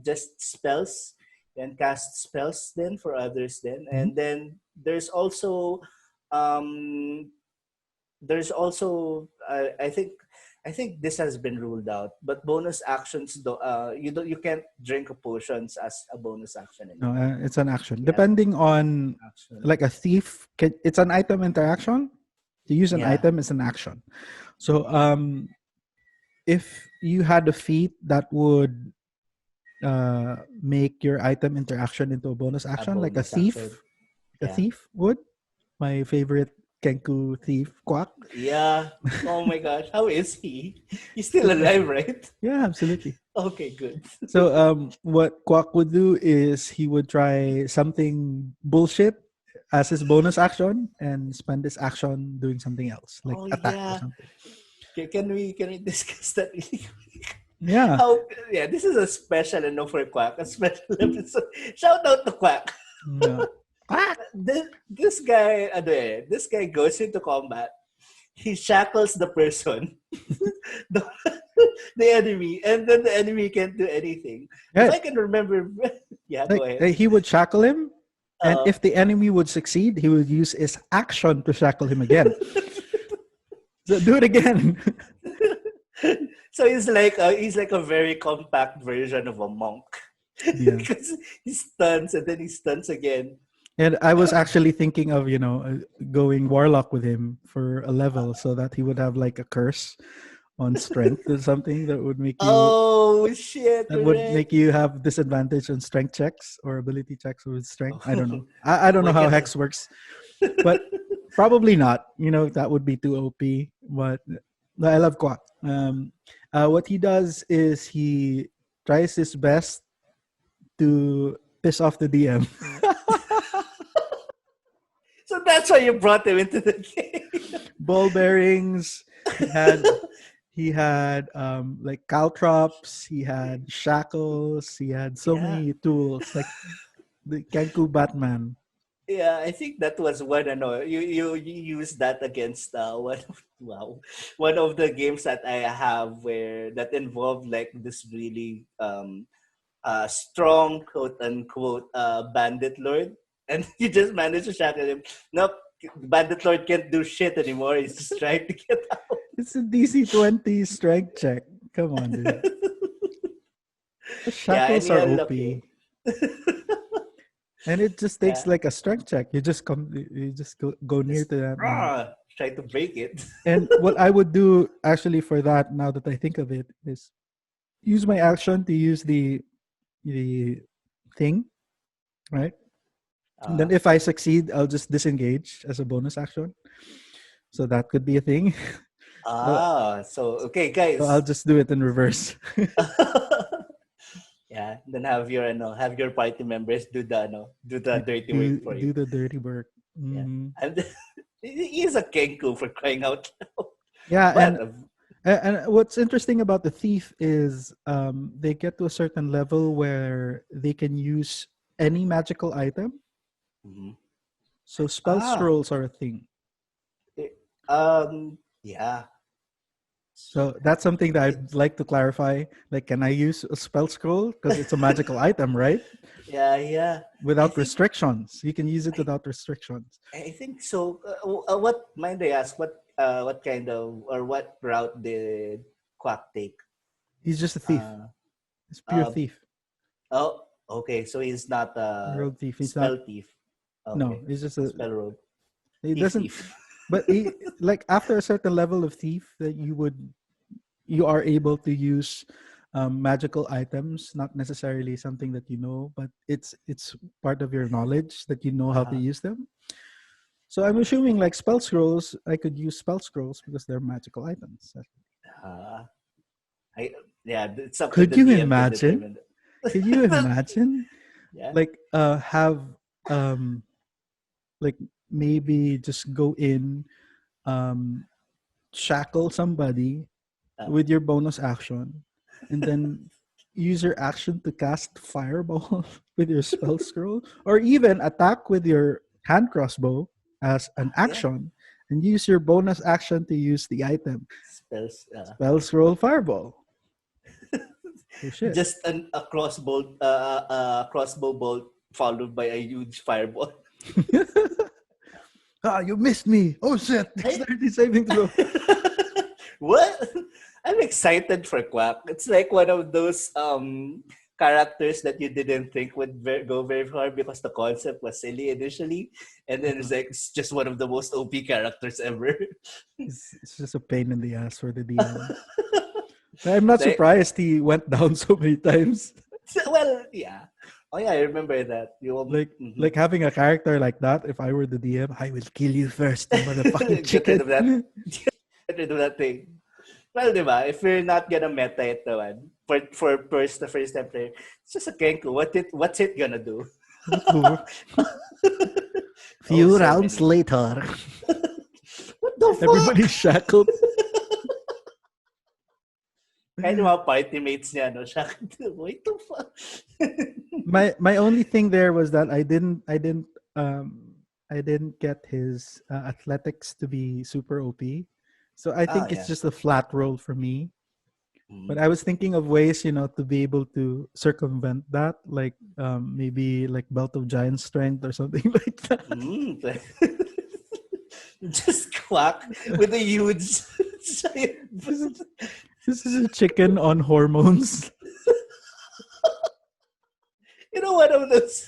just spells and cast spells then for others then. Mhm. And then um, there's also I think this has been ruled out, but bonus actions you can't drink potions as a bonus action No, anymore. it's an action. Yeah, Depending on, action. like a thief, it's an item interaction. To use an Yeah. item is an action. So if you had a feat that would make your item interaction into a bonus action, like a bonus thief, action. a Yeah. thief would. My favorite Kenku thief, Quack. Yeah. Oh my gosh, how is he? He's still alive, right? Yeah, absolutely. Okay, good. So what Quack would do is he would try something bullshit as his bonus action and spend his action doing something else, like Oh attack or yeah. something. Can we discuss that really quick? Yeah. Yeah, this is a special for Quack, a special episode. Shout out to Quack. Yeah. Quack! This guy goes into combat. He shackles the person, the, the enemy, and then the enemy can't do anything. Yeah. If I can remember, yeah, go ahead. He would shackle him, and Uh, if the enemy would succeed, he would use his action to shackle him again. So do it again. So he's like a very compact version of a monk. Yeah. Because he stuns and then he stuns again. And I was actually thinking of, going warlock with him for a level so that he would have like a curse on strength or something that would make you Oh shit! have disadvantage on strength checks or ability checks with strength. I don't know. I don't know Look how at hex works, but probably not. That would be too OP. But I love Quack. What he does is he tries his best to piss off the DM. So that's why you brought him into the game. Ball bearings. He had like caltrops. He had shackles. He had so many tools, like the Kenku Batman. Yeah, I think that was one. You used that against one of the games that I have where that involved like this really strong quote unquote bandit lord, and you just managed to shackle him. Nope, bandit lord can't do shit anymore. He's just trying to get out. It's a DC 20 strength check. Come on, dude. The shackles are OP. And it just takes like a strength check. You just go near to that. Try to break it. And what I would do actually for that, now that I think of it, is use my action to use the thing, right? And then if I succeed, I'll just disengage as a bonus action. So that could be a thing. So okay, guys. So I'll just do it in reverse. Yeah, then have your party members do the dirty work for you. Do the dirty work. Mm-hmm. Yeah, and he's a Kenku for crying out loud. Yeah, and what's interesting about the thief is they get to a certain level where they can use any magical item. Mm-hmm. So spell scrolls are a thing. Yeah. So that's something that I'd like to clarify. Like, can I use a spell scroll? Because it's a magical item, right? Yeah. I Without think restrictions. You can use it I, without restrictions. I think so. What mind I ask? What kind of or what route did Quack take? He's just a thief. Uh, He's pure uh, thief. oh, okay. So he's not a Rogue thief. He's not. spell thief. No, Okay, he's just a. spell rogue He thief doesn't. thief. But he like after a certain level of thief that you are able to use magical items. Not necessarily something that you know, but it's part of your knowledge that you know how to Uh-huh. use them. So I'm assuming like spell scrolls, I could use spell scrolls because they're magical items. Uh, I it's up to Could the you DM to imagine? determine. Could you imagine Yeah. like have um like maybe just go in um shackle somebody Uh, with your bonus action and then use your action to cast fireball with your spell scroll or even attack with your hand crossbow as an yeah. action and use your bonus action to use the item Spells. spell scroll fireball. Oh shit. Just a crossbow bolt followed by a huge fireball. You missed me. Oh shit. Dexterity saving throw. What? I'm excited for Quack. It's like one of those characters that you didn't think would go very far because the concept was silly initially, and then it's just one of the most OP characters ever. It's just a pain in the ass for the DM. I'm not Like, surprised he went down so many times. well, yeah. Oh yeah, I remember that. Like having a character like that, if I were the DM, I will kill you first, you motherfucking Get rid of that. chicken. Get rid of that thing. Well, di ba? If you're not gonna meta it naman, for the first time player, it's just a Kenku. What's it gonna do? Few So rounds many. later, What the fuck? everybody's shackled. Kahit yung mga party mates niya, no? Siya, what the fuck? My only thing there was that I didn't get his athletics to be super OP. So I think it's Yeah. just a flat roll for me. But Mm. I was thinking of ways, to be able to circumvent that, like maybe like belt of giant strength or something like that. Mm. Just Quack with a huge giant. This is a chicken on hormones. One of those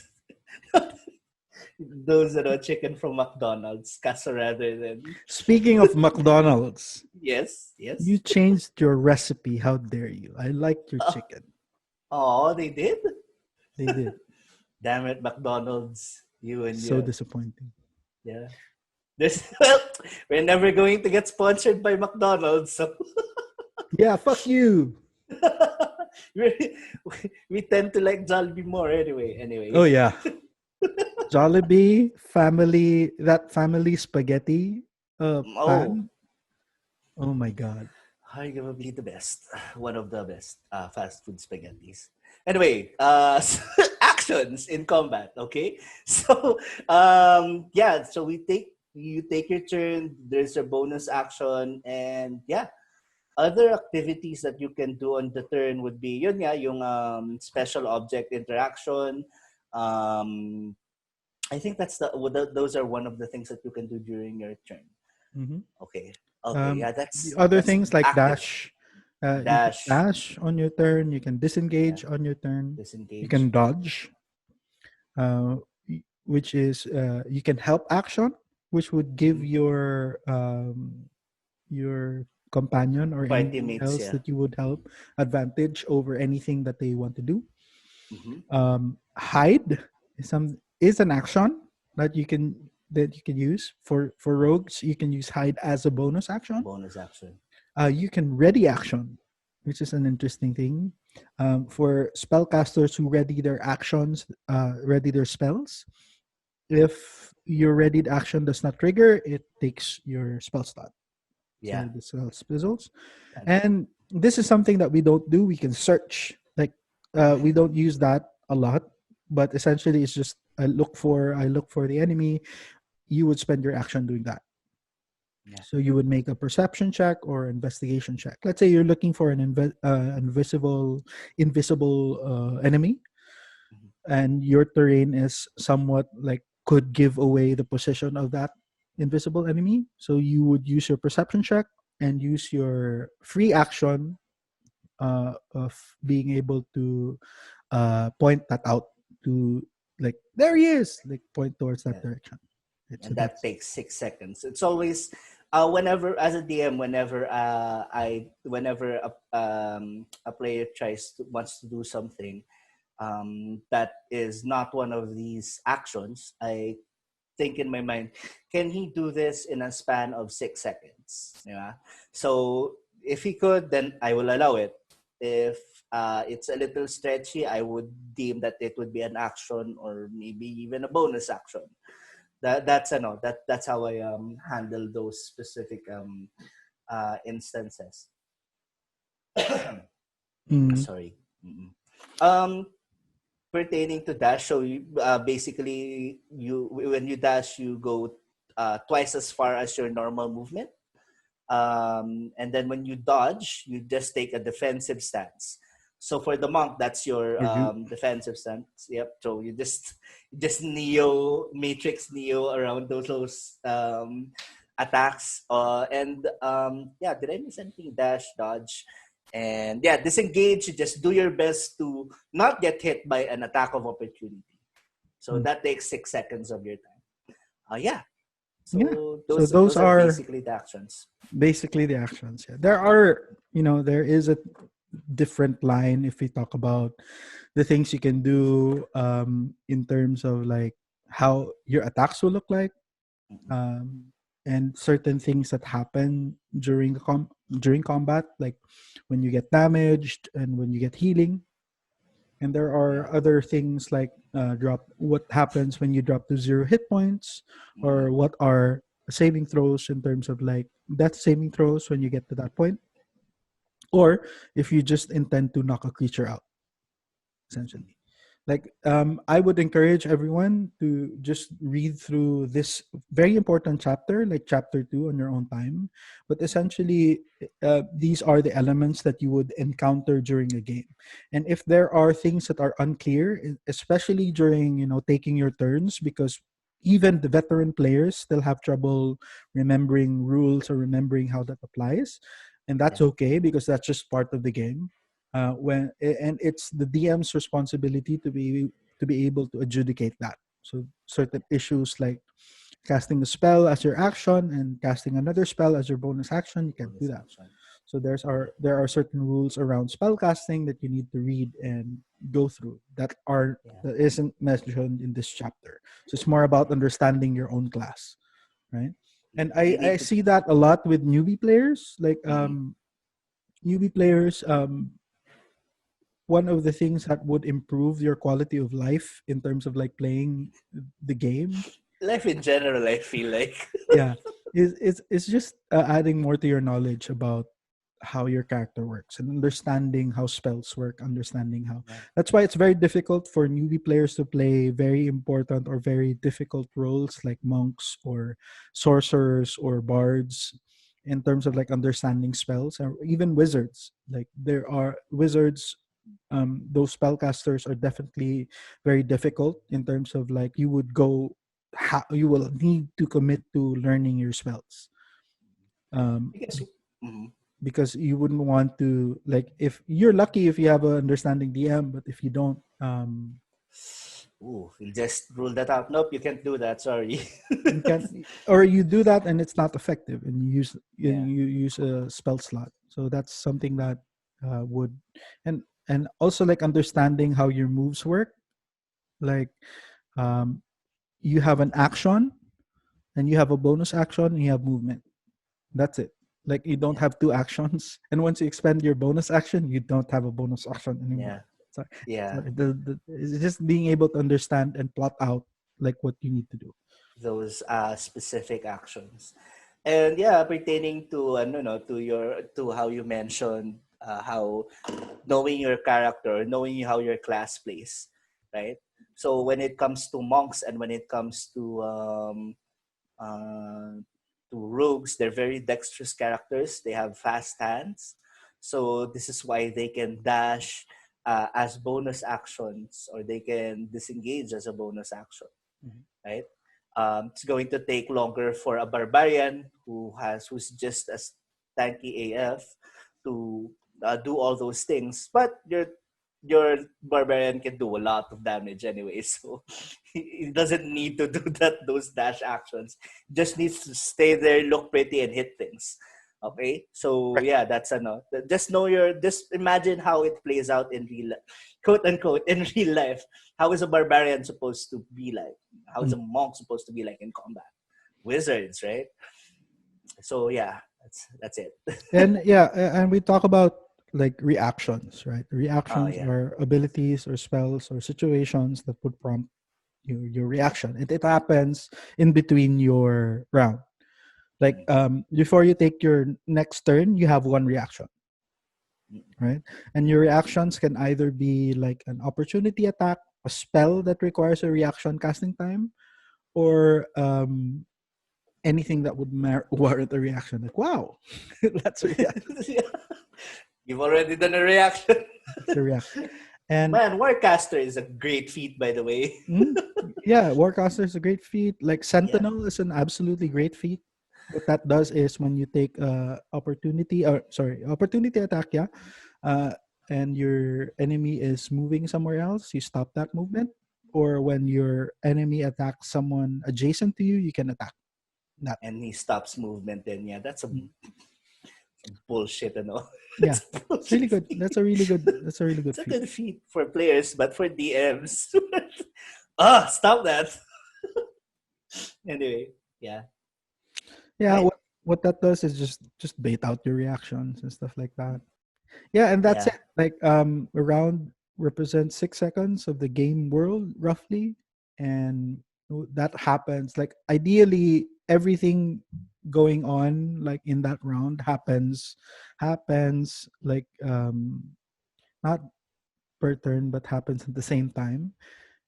chicken from McDonald's, kaso rather than Speaking of McDonald's, yes. you changed your recipe. How dare you? I liked your chicken. Oh, they did. They did. Damn it, McDonald's. You and So you. disappointing. Yeah. We're never going to get sponsored by McDonald's, so Yeah, fuck you. we tend to like Jollibee more anyway. Oh yeah. Jollibee family spaghetti pan. Oh my god. Arguably the best. One of the best fast food spaghettis. Anyway, actions in combat, okay? So, so you take your turn, there's a bonus action, and yeah, other activities that you can do on the turn would be yun nga, yung special object interaction. I think those are one of the things that you can do during your turn. Mm-hmm. Okay, The other that's things like active. dash. You can Dash, dash on your turn. You can disengage on your turn. disengage. You can dodge, which is you can help action, which would give your companion or Party anything mates, else yeah. that you would help advantage over anything that they want to do. Mm-hmm. Hide is an action that you can use for rogues. You can use hide as a bonus action. Bonus action. You can ready action, which is an interesting thing. For spellcasters who ready their actions, ready their spells. If your readied action does not trigger, it takes your spell slot. Yeah. So the spell fizzles. And this is something that we don't do. We can search. Like we don't use that a lot, but essentially it's just I look for the enemy. You would spend your action doing that. Yeah. So you would make a perception check or investigation check. Let's say you're looking for an invisible enemy, Mhm. and your terrain is somewhat like could give away the position of that invisible enemy. So you would use your perception check and use your free action of being able to point that out to, like, there he is, like point towards that Yeah. direction. Right, so And that that's takes 6 seconds. It's always whenever as a DM, whenever whenever a player wants to do something that is not one of these actions, I think in my mind, can he do this in a span of 6 seconds? Yeah. So if he could, then I will allow it. If it's a little stretchy, I would deem that it would be an action or maybe even a bonus action. That's how I handle those specific instances. mm, Sorry. Mm-mm. Um, Pertaining to dash, so basically you when you dash, you go twice as far as your normal movement. And then when you dodge, you just take a defensive stance. So for the monk, that's your or you defensive stance. Yep. So you just neo matrix neo around those attacks. And yeah, did I miss anything? Dash, dodge, and yeah, disengage. You just do your best to not get hit by an attack of opportunity. So mm, that takes 6 seconds of your time. Yeah. yeah. So So those those those are are basically the actions. basically the actions. Yeah. There are, there is a different line if we talk about the things you can do in terms of like how your attacks will look like, Mhm. um, and certain things that happen during combat, like when you get damaged and when you get healing. And there Yeah. are other things like drop what happens when you drop to 0 hit points, or Mm. what are saving throws in terms of like death saving throws when you get to that point, or if you just intend to knock a creature out, essentially. Like, I would encourage everyone to just read through this very important chapter, like chapter 2, on your own time. But essentially, these are the elements that you would encounter during a game. And if there are things that are unclear, especially during, taking your turns, because even the veteran players still have trouble remembering rules or remembering how that applies, and that's Yeah. okay because that's just part of the game. And it's the DM's responsibility to be able to adjudicate that. So certain issues like casting a spell as your action and casting another spell as your bonus action, you can't do Bonus that. action. So there are certain rules around spell casting that you need to read and go through Yeah. that isn't mentioned in this chapter. So it's more about understanding your own class, right? And You I need to. see that a lot with newbie players. Like, Mhm. newbie players, one of the things that would improve your quality of life in terms of like playing the game, Life in general, I feel like. yeah, is just adding more to your knowledge about how your character works and understanding how spells work, understanding how. Yeah. That's why it's very difficult for newbie players to play very important or very difficult roles like monks or sorcerers or bards, in terms of like understanding spells, or even wizards. Like, there are wizards, those spellcasters are definitely very difficult in terms of like you will need to commit to learning your spells, um, Because. Mhm. because you wouldn't want to, like, if you're lucky if you have a understanding DM, but if you don't, Ooh, we'll just rule that out. Nope, you can't do that. Sorry. you can, or you do that and it's not effective, and Yeah. you use a spell slot. So that's something that would, and also like understanding how your moves work. Like, um, you have an action, and you have a bonus action, and you have movement. That's it. Like, you don't Yeah. have two actions, and once you expend your bonus action, you don't have a bonus action Yeah. anymore. Sorry, Yeah. sorry. It's just being able to understand and plot out like what you need to do. Those specific actions. And yeah, pertaining to to how you mentioned how knowing your character, knowing how your class plays, right? So when it comes to monks and when it comes uh, to rogues. They're very dexterous characters. They have fast hands. So this is why they can dash as bonus actions, or they can disengage as a bonus action, Mhm. right? It's going to take longer for a barbarian who's just as tanky AF to do all those things. But your barbarian can do a lot of damage anyway, so he doesn't need to do those dash actions. Just needs to stay there, look pretty, and hit things. Okay, so Right. yeah, that's enough. Just imagine how it plays out in real, quote unquote, in real life. How is a barbarian supposed to be like? How is Mm. a monk supposed to be like in combat? Wizards, right? So yeah, that's it. And yeah, and we talk about like reactions, right? Oh Reactions yeah. are abilities or spells or situations that would prompt your reaction. It happens in between your round. Like Mm, before you take your next turn, you have one reaction, mm, right? And your reactions can either be like an opportunity attack, a spell that requires a reaction casting time, or anything that would warrant a reaction. Like, wow, that's a reaction. Yeah. You've already done a reaction. That's a reaction. And Man, Warcaster is a great feat, by the way. mm, yeah, Warcaster is a great feat. Like Yeah. Sentinel is an absolutely great feat. What that does is when you take opportunity attack, yeah, uh, and your enemy is moving somewhere else, you stop that movement. Or when your enemy attacks someone adjacent to you, you can attack that. And he stops movement, then yeah, that's Mm. some bullshit and all. Yeah, It's a it's really bullshit good. feat. That's a really good. That's a really good It's a feat. good feat for players, but for DMs. Ah, stop that. Anyway, yeah. Yeah, Right? what that does is just bait out your reactions and stuff like that. Yeah, and that's Yeah. it. Like a round represents 6 seconds of the game world roughly, and that happens. Like ideally, everything going on like in that round happens like not per turn, but happens at the same time.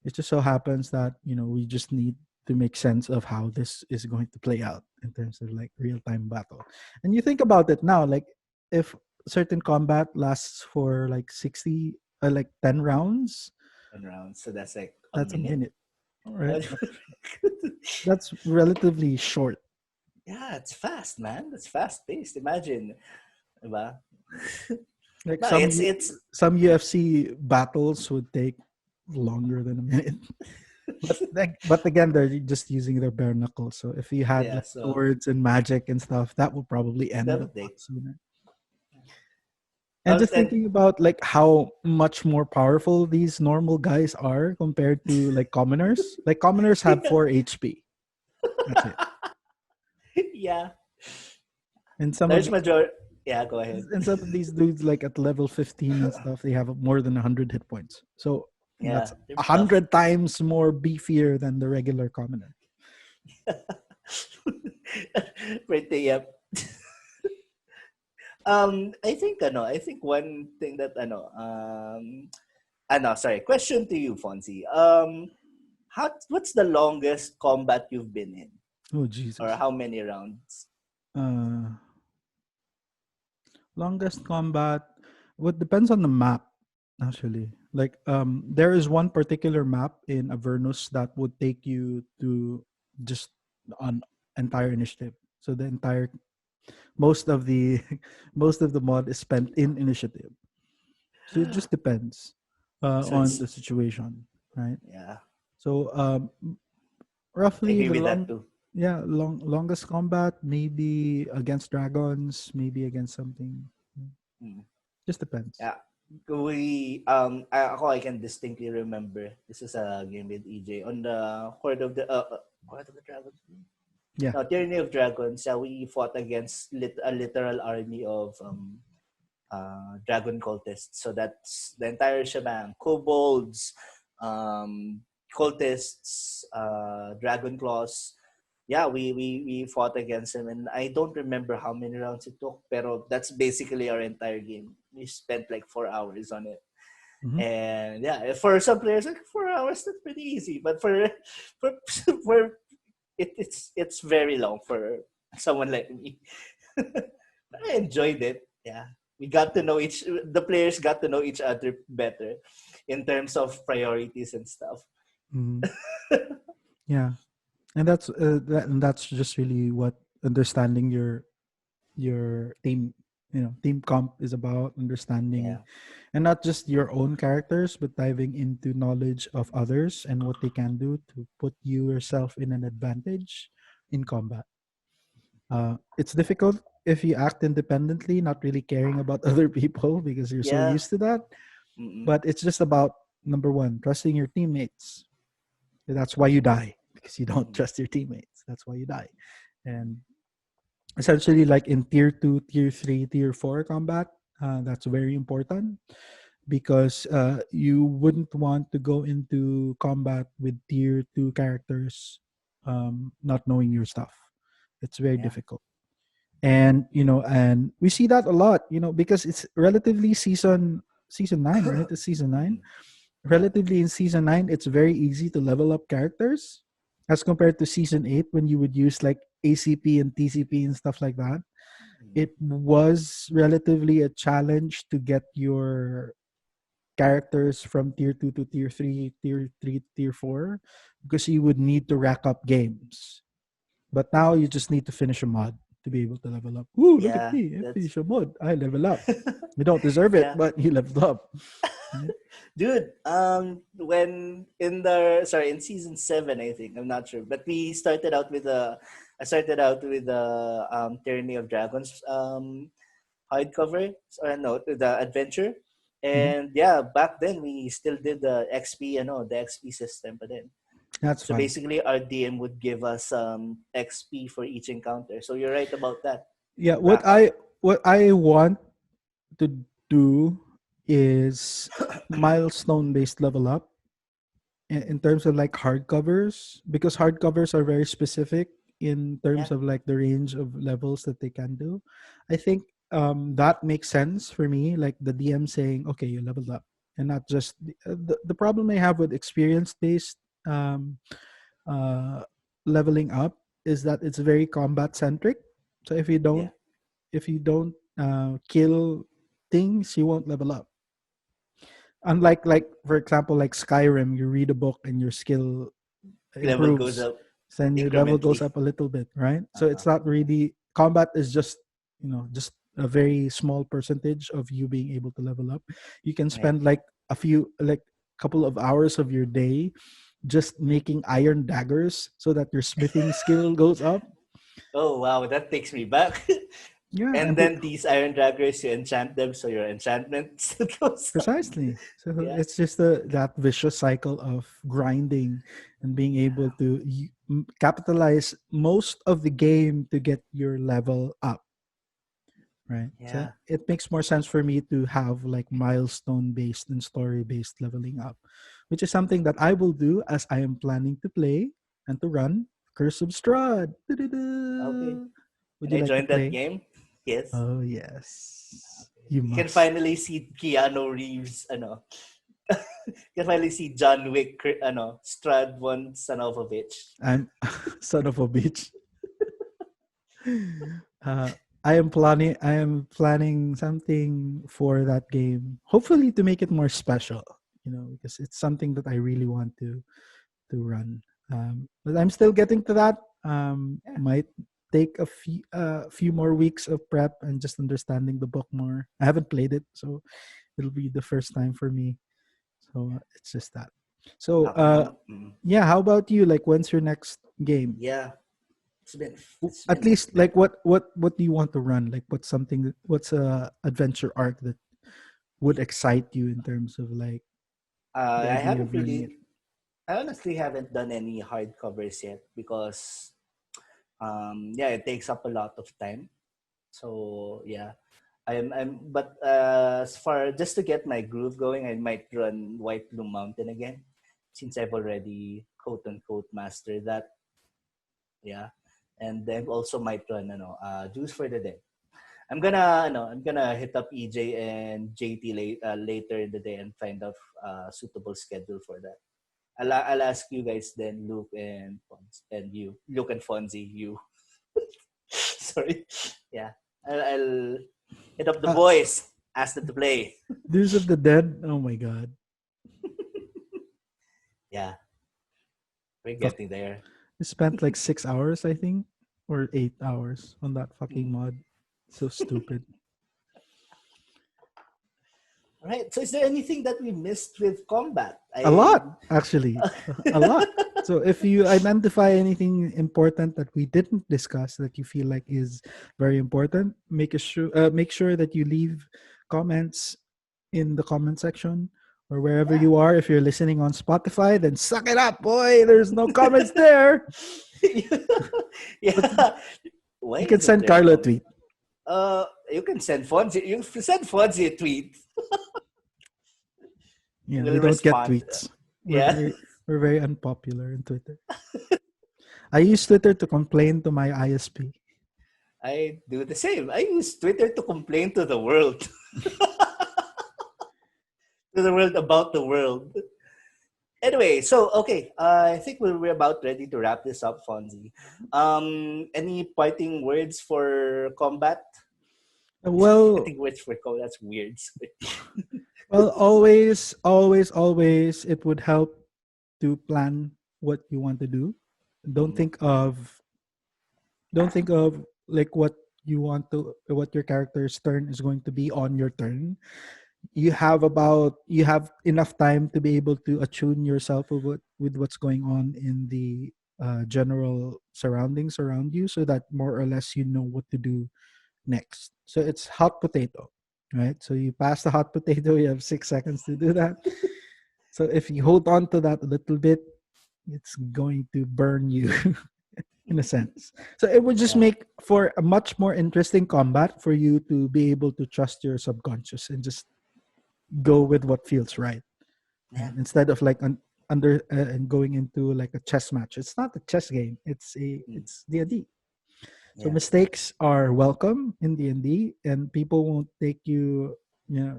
It just so happens that we just need to make sense of how this is going to play out in terms of like real time battle. And you think about it now, like if certain combat lasts for like 60, like 10 rounds, 10 rounds. So that's like a that's a minute. minute, right? That's relatively short. Yeah, it's fast, man. It's fast paced. Imagine. Diba? Like No, it's some UFC battles would take longer than a minute. But again, they're just using their bare knuckles. So if you had yeah, like so swords and magic and stuff, that would probably end that a would lot take. sooner. And just And thinking about like how much more powerful these normal guys are compared to like commoners. Like commoners have 4 HP. That's it. yeah, And some of large the, major. Yeah, go ahead. and some of these dudes like at level 15 and stuff, they have more than 100 hit points. So Yeah, that's they're a buff. hundred times more beefier than the regular commoner. Pretty, yep. I think one thing that sorry. Question to you, Fonzie. What's the longest combat you've been in, Oh or Jesus. how many rounds? Uh Longest combat. What depends on the map, actually. Like there is one particular map in Avernus that would take you to just on entire initiative. So the entire most of the most of the mod is spent in initiative. So it just depends So on it's the situation, right? yeah. So I roughly agree the with that too. longest combat maybe against dragons, maybe against something. Mm. Just depends. Yeah. I can distinctly remember. This is a game with EJ on the Horde of the Dragons. Yeah. No, Tyranny of Dragons. Yeah, we fought against a literal army of dragon cultists. So that's the entire shebang. Kobolds, um, cultists, dragon claws. Yeah, we fought against him, and I don't remember how many rounds it took, pero that's basically our entire game. We spent like 4 hours on it. Mhm. And yeah, for some players, like 4 hours, that's pretty easy. But for for it's very long for someone like me. But I enjoyed it. Yeah, we got to know the players got to know each other better in terms of priorities and stuff. Mhm. Yeah, and that's just really what understanding your team, team comp is about, understanding, Yeah, and not just your own characters, but diving into knowledge of others and what they can do to put you yourself in an advantage in combat. It's difficult if you act independently, not really caring about other people because you're so yeah, used to that. mm-mm. But it's just about number one, trusting your teammates. That's why you die, because you don't Mm-mm. trust your teammates. That's why you die. And essentially, like in tier two, tier three, tier four combat, that's very important because you wouldn't want to go into combat with tier two characters not knowing your stuff. It's very Yeah, difficult. And and we see that a lot, because it's relatively season 9, right? It's season 9. mm-mm. Yeah, Relatively in season 9, it's very easy to level up characters as compared to season 8, when you would use like ACP and TCP and stuff like that. mm-mm. It was relatively a challenge to get your characters from tier 2 to tier 3, tier 3, tier 4, because you would need to rack up games. But now you just need to finish a mod to be able to level up. Ooh, look at yeah. me. I That's finished a mod. I level up. You don't deserve it, yeah. but you leveled up. Right? Dude, when in the sorry in season 7, I think I'm not sure, but we started out with a I started out with the Tyranny of Dragons hardcover, or no, the adventure, Mhm. and yeah, back then we still did the XP, the XP system, but then That's so fun. basically our DM would give us XP for each encounter. So you're right about that. Yeah, what Rack up. I want to do is milestone based level up in terms of like hardcovers, because hardcovers are very specific in terms Yeah, of like the range of levels that they can do. I think that makes sense for me, like the DM saying, okay, you leveled up, and not just the problem I have with experience based um, uh, leveling up is that it's very combat centric. So yeah, if you don't kill things, you won't level up. Unlike, like for example, like Skyrim, you read a book and your skill level goes improves, up then your level goes incrementally. up a little bit, right? So Uh-huh. it's not really combat is just just a very small percentage of you being able to level up. You can Yeah. spend like a few like couple of hours of your day just making iron daggers so that your smithing skill goes up. Oh wow, that takes me back. Yeah, And and then these iron daggers, you enchant them, so your enchantment goes up. precisely. So Yeah, it's just that vicious cycle of grinding and being able to capitalize most of the game to get your level up, right? So yeah, it makes more sense for me to have like milestone based and story based leveling up, which is something that I will do as I am planning to play and to run Curse of Strahd. okay. Da-da-da. Would Can you I like to join that play? game? Yes. Oh yes, you You can must. finally see Keanu Reeves, you can finally see John Wick, Strad von Sanovovich. I'm son of a bitch. uh, I am planning something for that game. Hopefully to make it more special, because it's something that I really want to run. But I'm still getting to that. Yeah. Might take a few more weeks of prep and just understanding the book more. I haven't played it, so it'll be the first time for me. So it's just that. So yeah, how about you? Like, when's your next game? Yeah. It's At been least like what do you want to run, like what's a adventure arc that would excite you in terms of like the I idea haven't of running it? really I honestly haven't done any hardcovers yet because yeah, it takes up a lot of time. So yeah, but as far just to get my groove going, I might run White Bloom Mountain again, since I've already quote unquote mastered that. Yeah, and then also might run Juice for the Dead. I'm gonna hit up EJ and JT later in the day and find a suitable schedule for that. I'll ask you guys then, Luke and Luke and Fonzie, you. Sorry. Yeah. I'll hit up the Uh, boys. Ask them to play. News of the Dead. Oh my god. Yeah. We're Fuck. getting there. We spent like 6 hours, I think, or 8 hours on that fucking Mm. mod. So stupid. All right. So is there anything that we missed with combat? A lot, actually. A lot. So if you identify anything important that we didn't discuss that you feel like is very important, make sure that you leave comments in the comment section or wherever Yeah. you are. If you're listening on Spotify, then suck it up, boy. There's no comments there. But Yeah. Why you can isn't send there a Carlo a comment? tweet. You can send Fonzie. You send Fonzie a tweet. Yeah, we We'll don't get respond. tweets. We're Yeah. very we're very unpopular in Twitter. I use Twitter to complain to my ISP. I do the same. I use Twitter to complain to the world, to the world about the world. Anyway, so okay, I think we're about ready to wrap this up, Fonzie. Any parting words for combat? I Well, think words for combat. That's weird. well, always, it would help to plan what you want to do. Don't Mm, think of don't think of like what your character's turn is going to be on your turn. You have enough time to be able to attune yourself with what's going on in the general surroundings around you, so that more or less you know what to do next. So it's hot potato, right? So you pass the hot potato, you have 6 seconds to do that. So if you hold on to that a little bit, it's going to burn you in a sense. So it would just yeah, make for a much more interesting combat for you to be able to trust your subconscious and just go with what feels right. yeah, Right? Instead of like under and going into like a chess match. It's not a chess game. mm, It's D&D. So yeah, mistakes are welcome in D&D, and people won't take you. You know,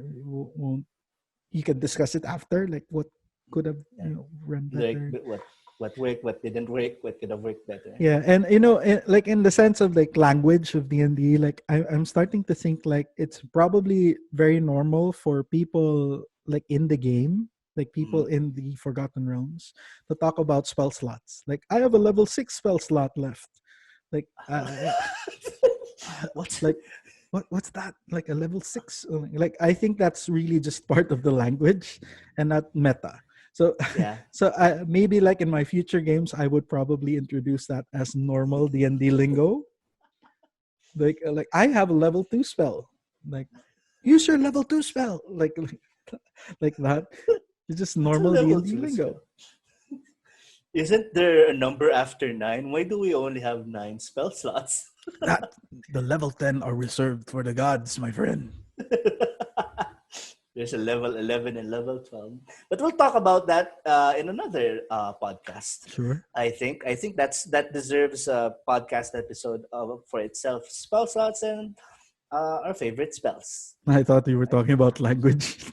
won't you can discuss it after, like what could have yeah. run Like better. what worked, what didn't work, what could have worked better. Yeah, and like in the sense of like language of D&D, like I'm starting to think like it's probably very normal for people like in the game, like people Mm. in the Forgotten Realms, to talk about spell slots. Like I have a level 6 spell slot left. Like What? like what's that? Like a level 6? Like I think that's really just part of the language and not meta. So Yeah. so maybe like in my future games I would probably introduce that as normal D&D lingo. Like I have a level 2 spell. Like use your level 2 spell. Like that. It's just What's a normal level D&D two spell? lingo. Isn't there a number after 9? Why do we only have 9 spell slots? That the level 10 are reserved for the gods, my friend. There's a level 11 and level 12. But we'll talk about that in another podcast. Sure. I think that deserves a podcast episode for itself. Spell slots and our favorite spells. I thought you were talking about language.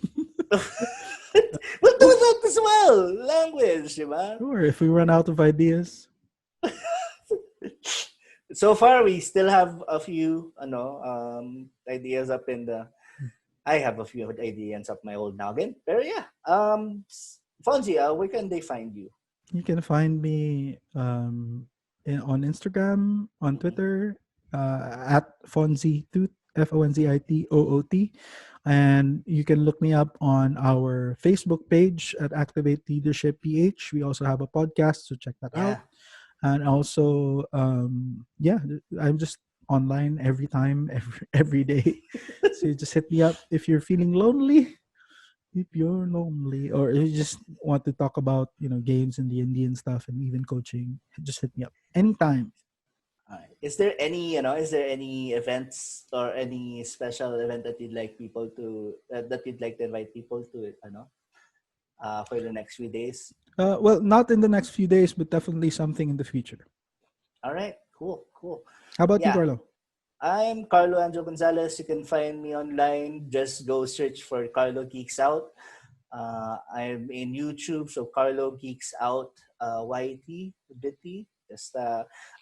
We'll do that as well. Language, diba? Sure, if we run out of ideas. So far, we still have a few, ideas up in the. I have a few ideas up my old noggin. But yeah, Fonzie, where can they find you? You can find me on Instagram, on Mhm. Twitter, at Fonzitoot, FONZITOOT. And you can look me up on our Facebook page at Activate Leadership PH. We also have a podcast, so check that out. Yeah, And also, yeah, I'm just online every time, every day. So you just hit me up if you're feeling lonely, if you're lonely, or if you just want to talk about games and D&D and stuff, and even coaching, just hit me up anytime. all right. Is there any events or any special event that you'd like people to that you'd like to invite people to? For the next few days. Well, not in the next few days, but definitely something in the future. All right, cool. How about you, Yeah, Carlo? I'm Carlo Angelo Gonzalez. You can find me online. Just go search for Carlo Geeks Out. I'm in YouTube, so Carlo Geeks Out YT, Bitty. Just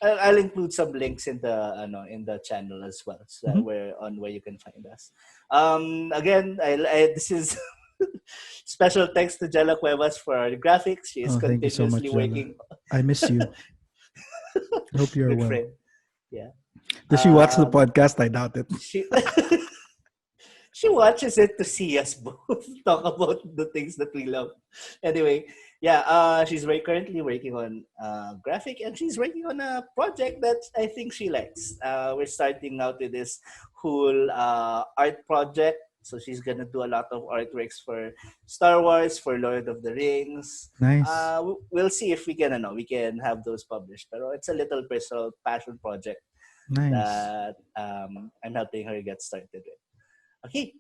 I'll include some links in the channel as well, so that where you can find us. Again, this is special thanks to Jell Cuevas for our graphics. She is Thank you so much, continuously Jella. working. I miss you. Hope you're Good well. friend. Yeah. Does she watch the podcast? I doubt it. She she watches it to see us both talk about the things that we love. Anyway, yeah, she's currently working on graphic, and she's working on a project that I think she likes. We're starting out with this whole art project. So she's gonna do a lot of artworks for Star Wars, for Lord of the Rings. Nice. We'll see if we can have those published. But it's a little personal passion project Nice. that I'm helping her get started with. Okay.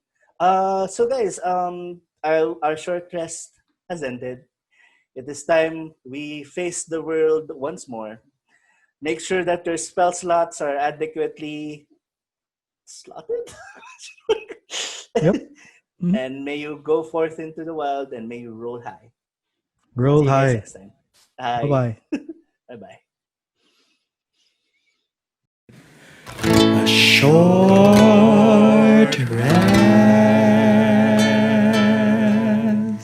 So guys, our short rest has ended. It is time we face the world once more. Make sure that your spell slots are adequately slotted. Yep. And may you go forth into the wild, and may you roll high. Roll See you guys high. next time. Bye. Bye-bye. Bye-bye. A short rest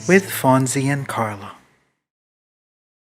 with Fonzi and Carlo.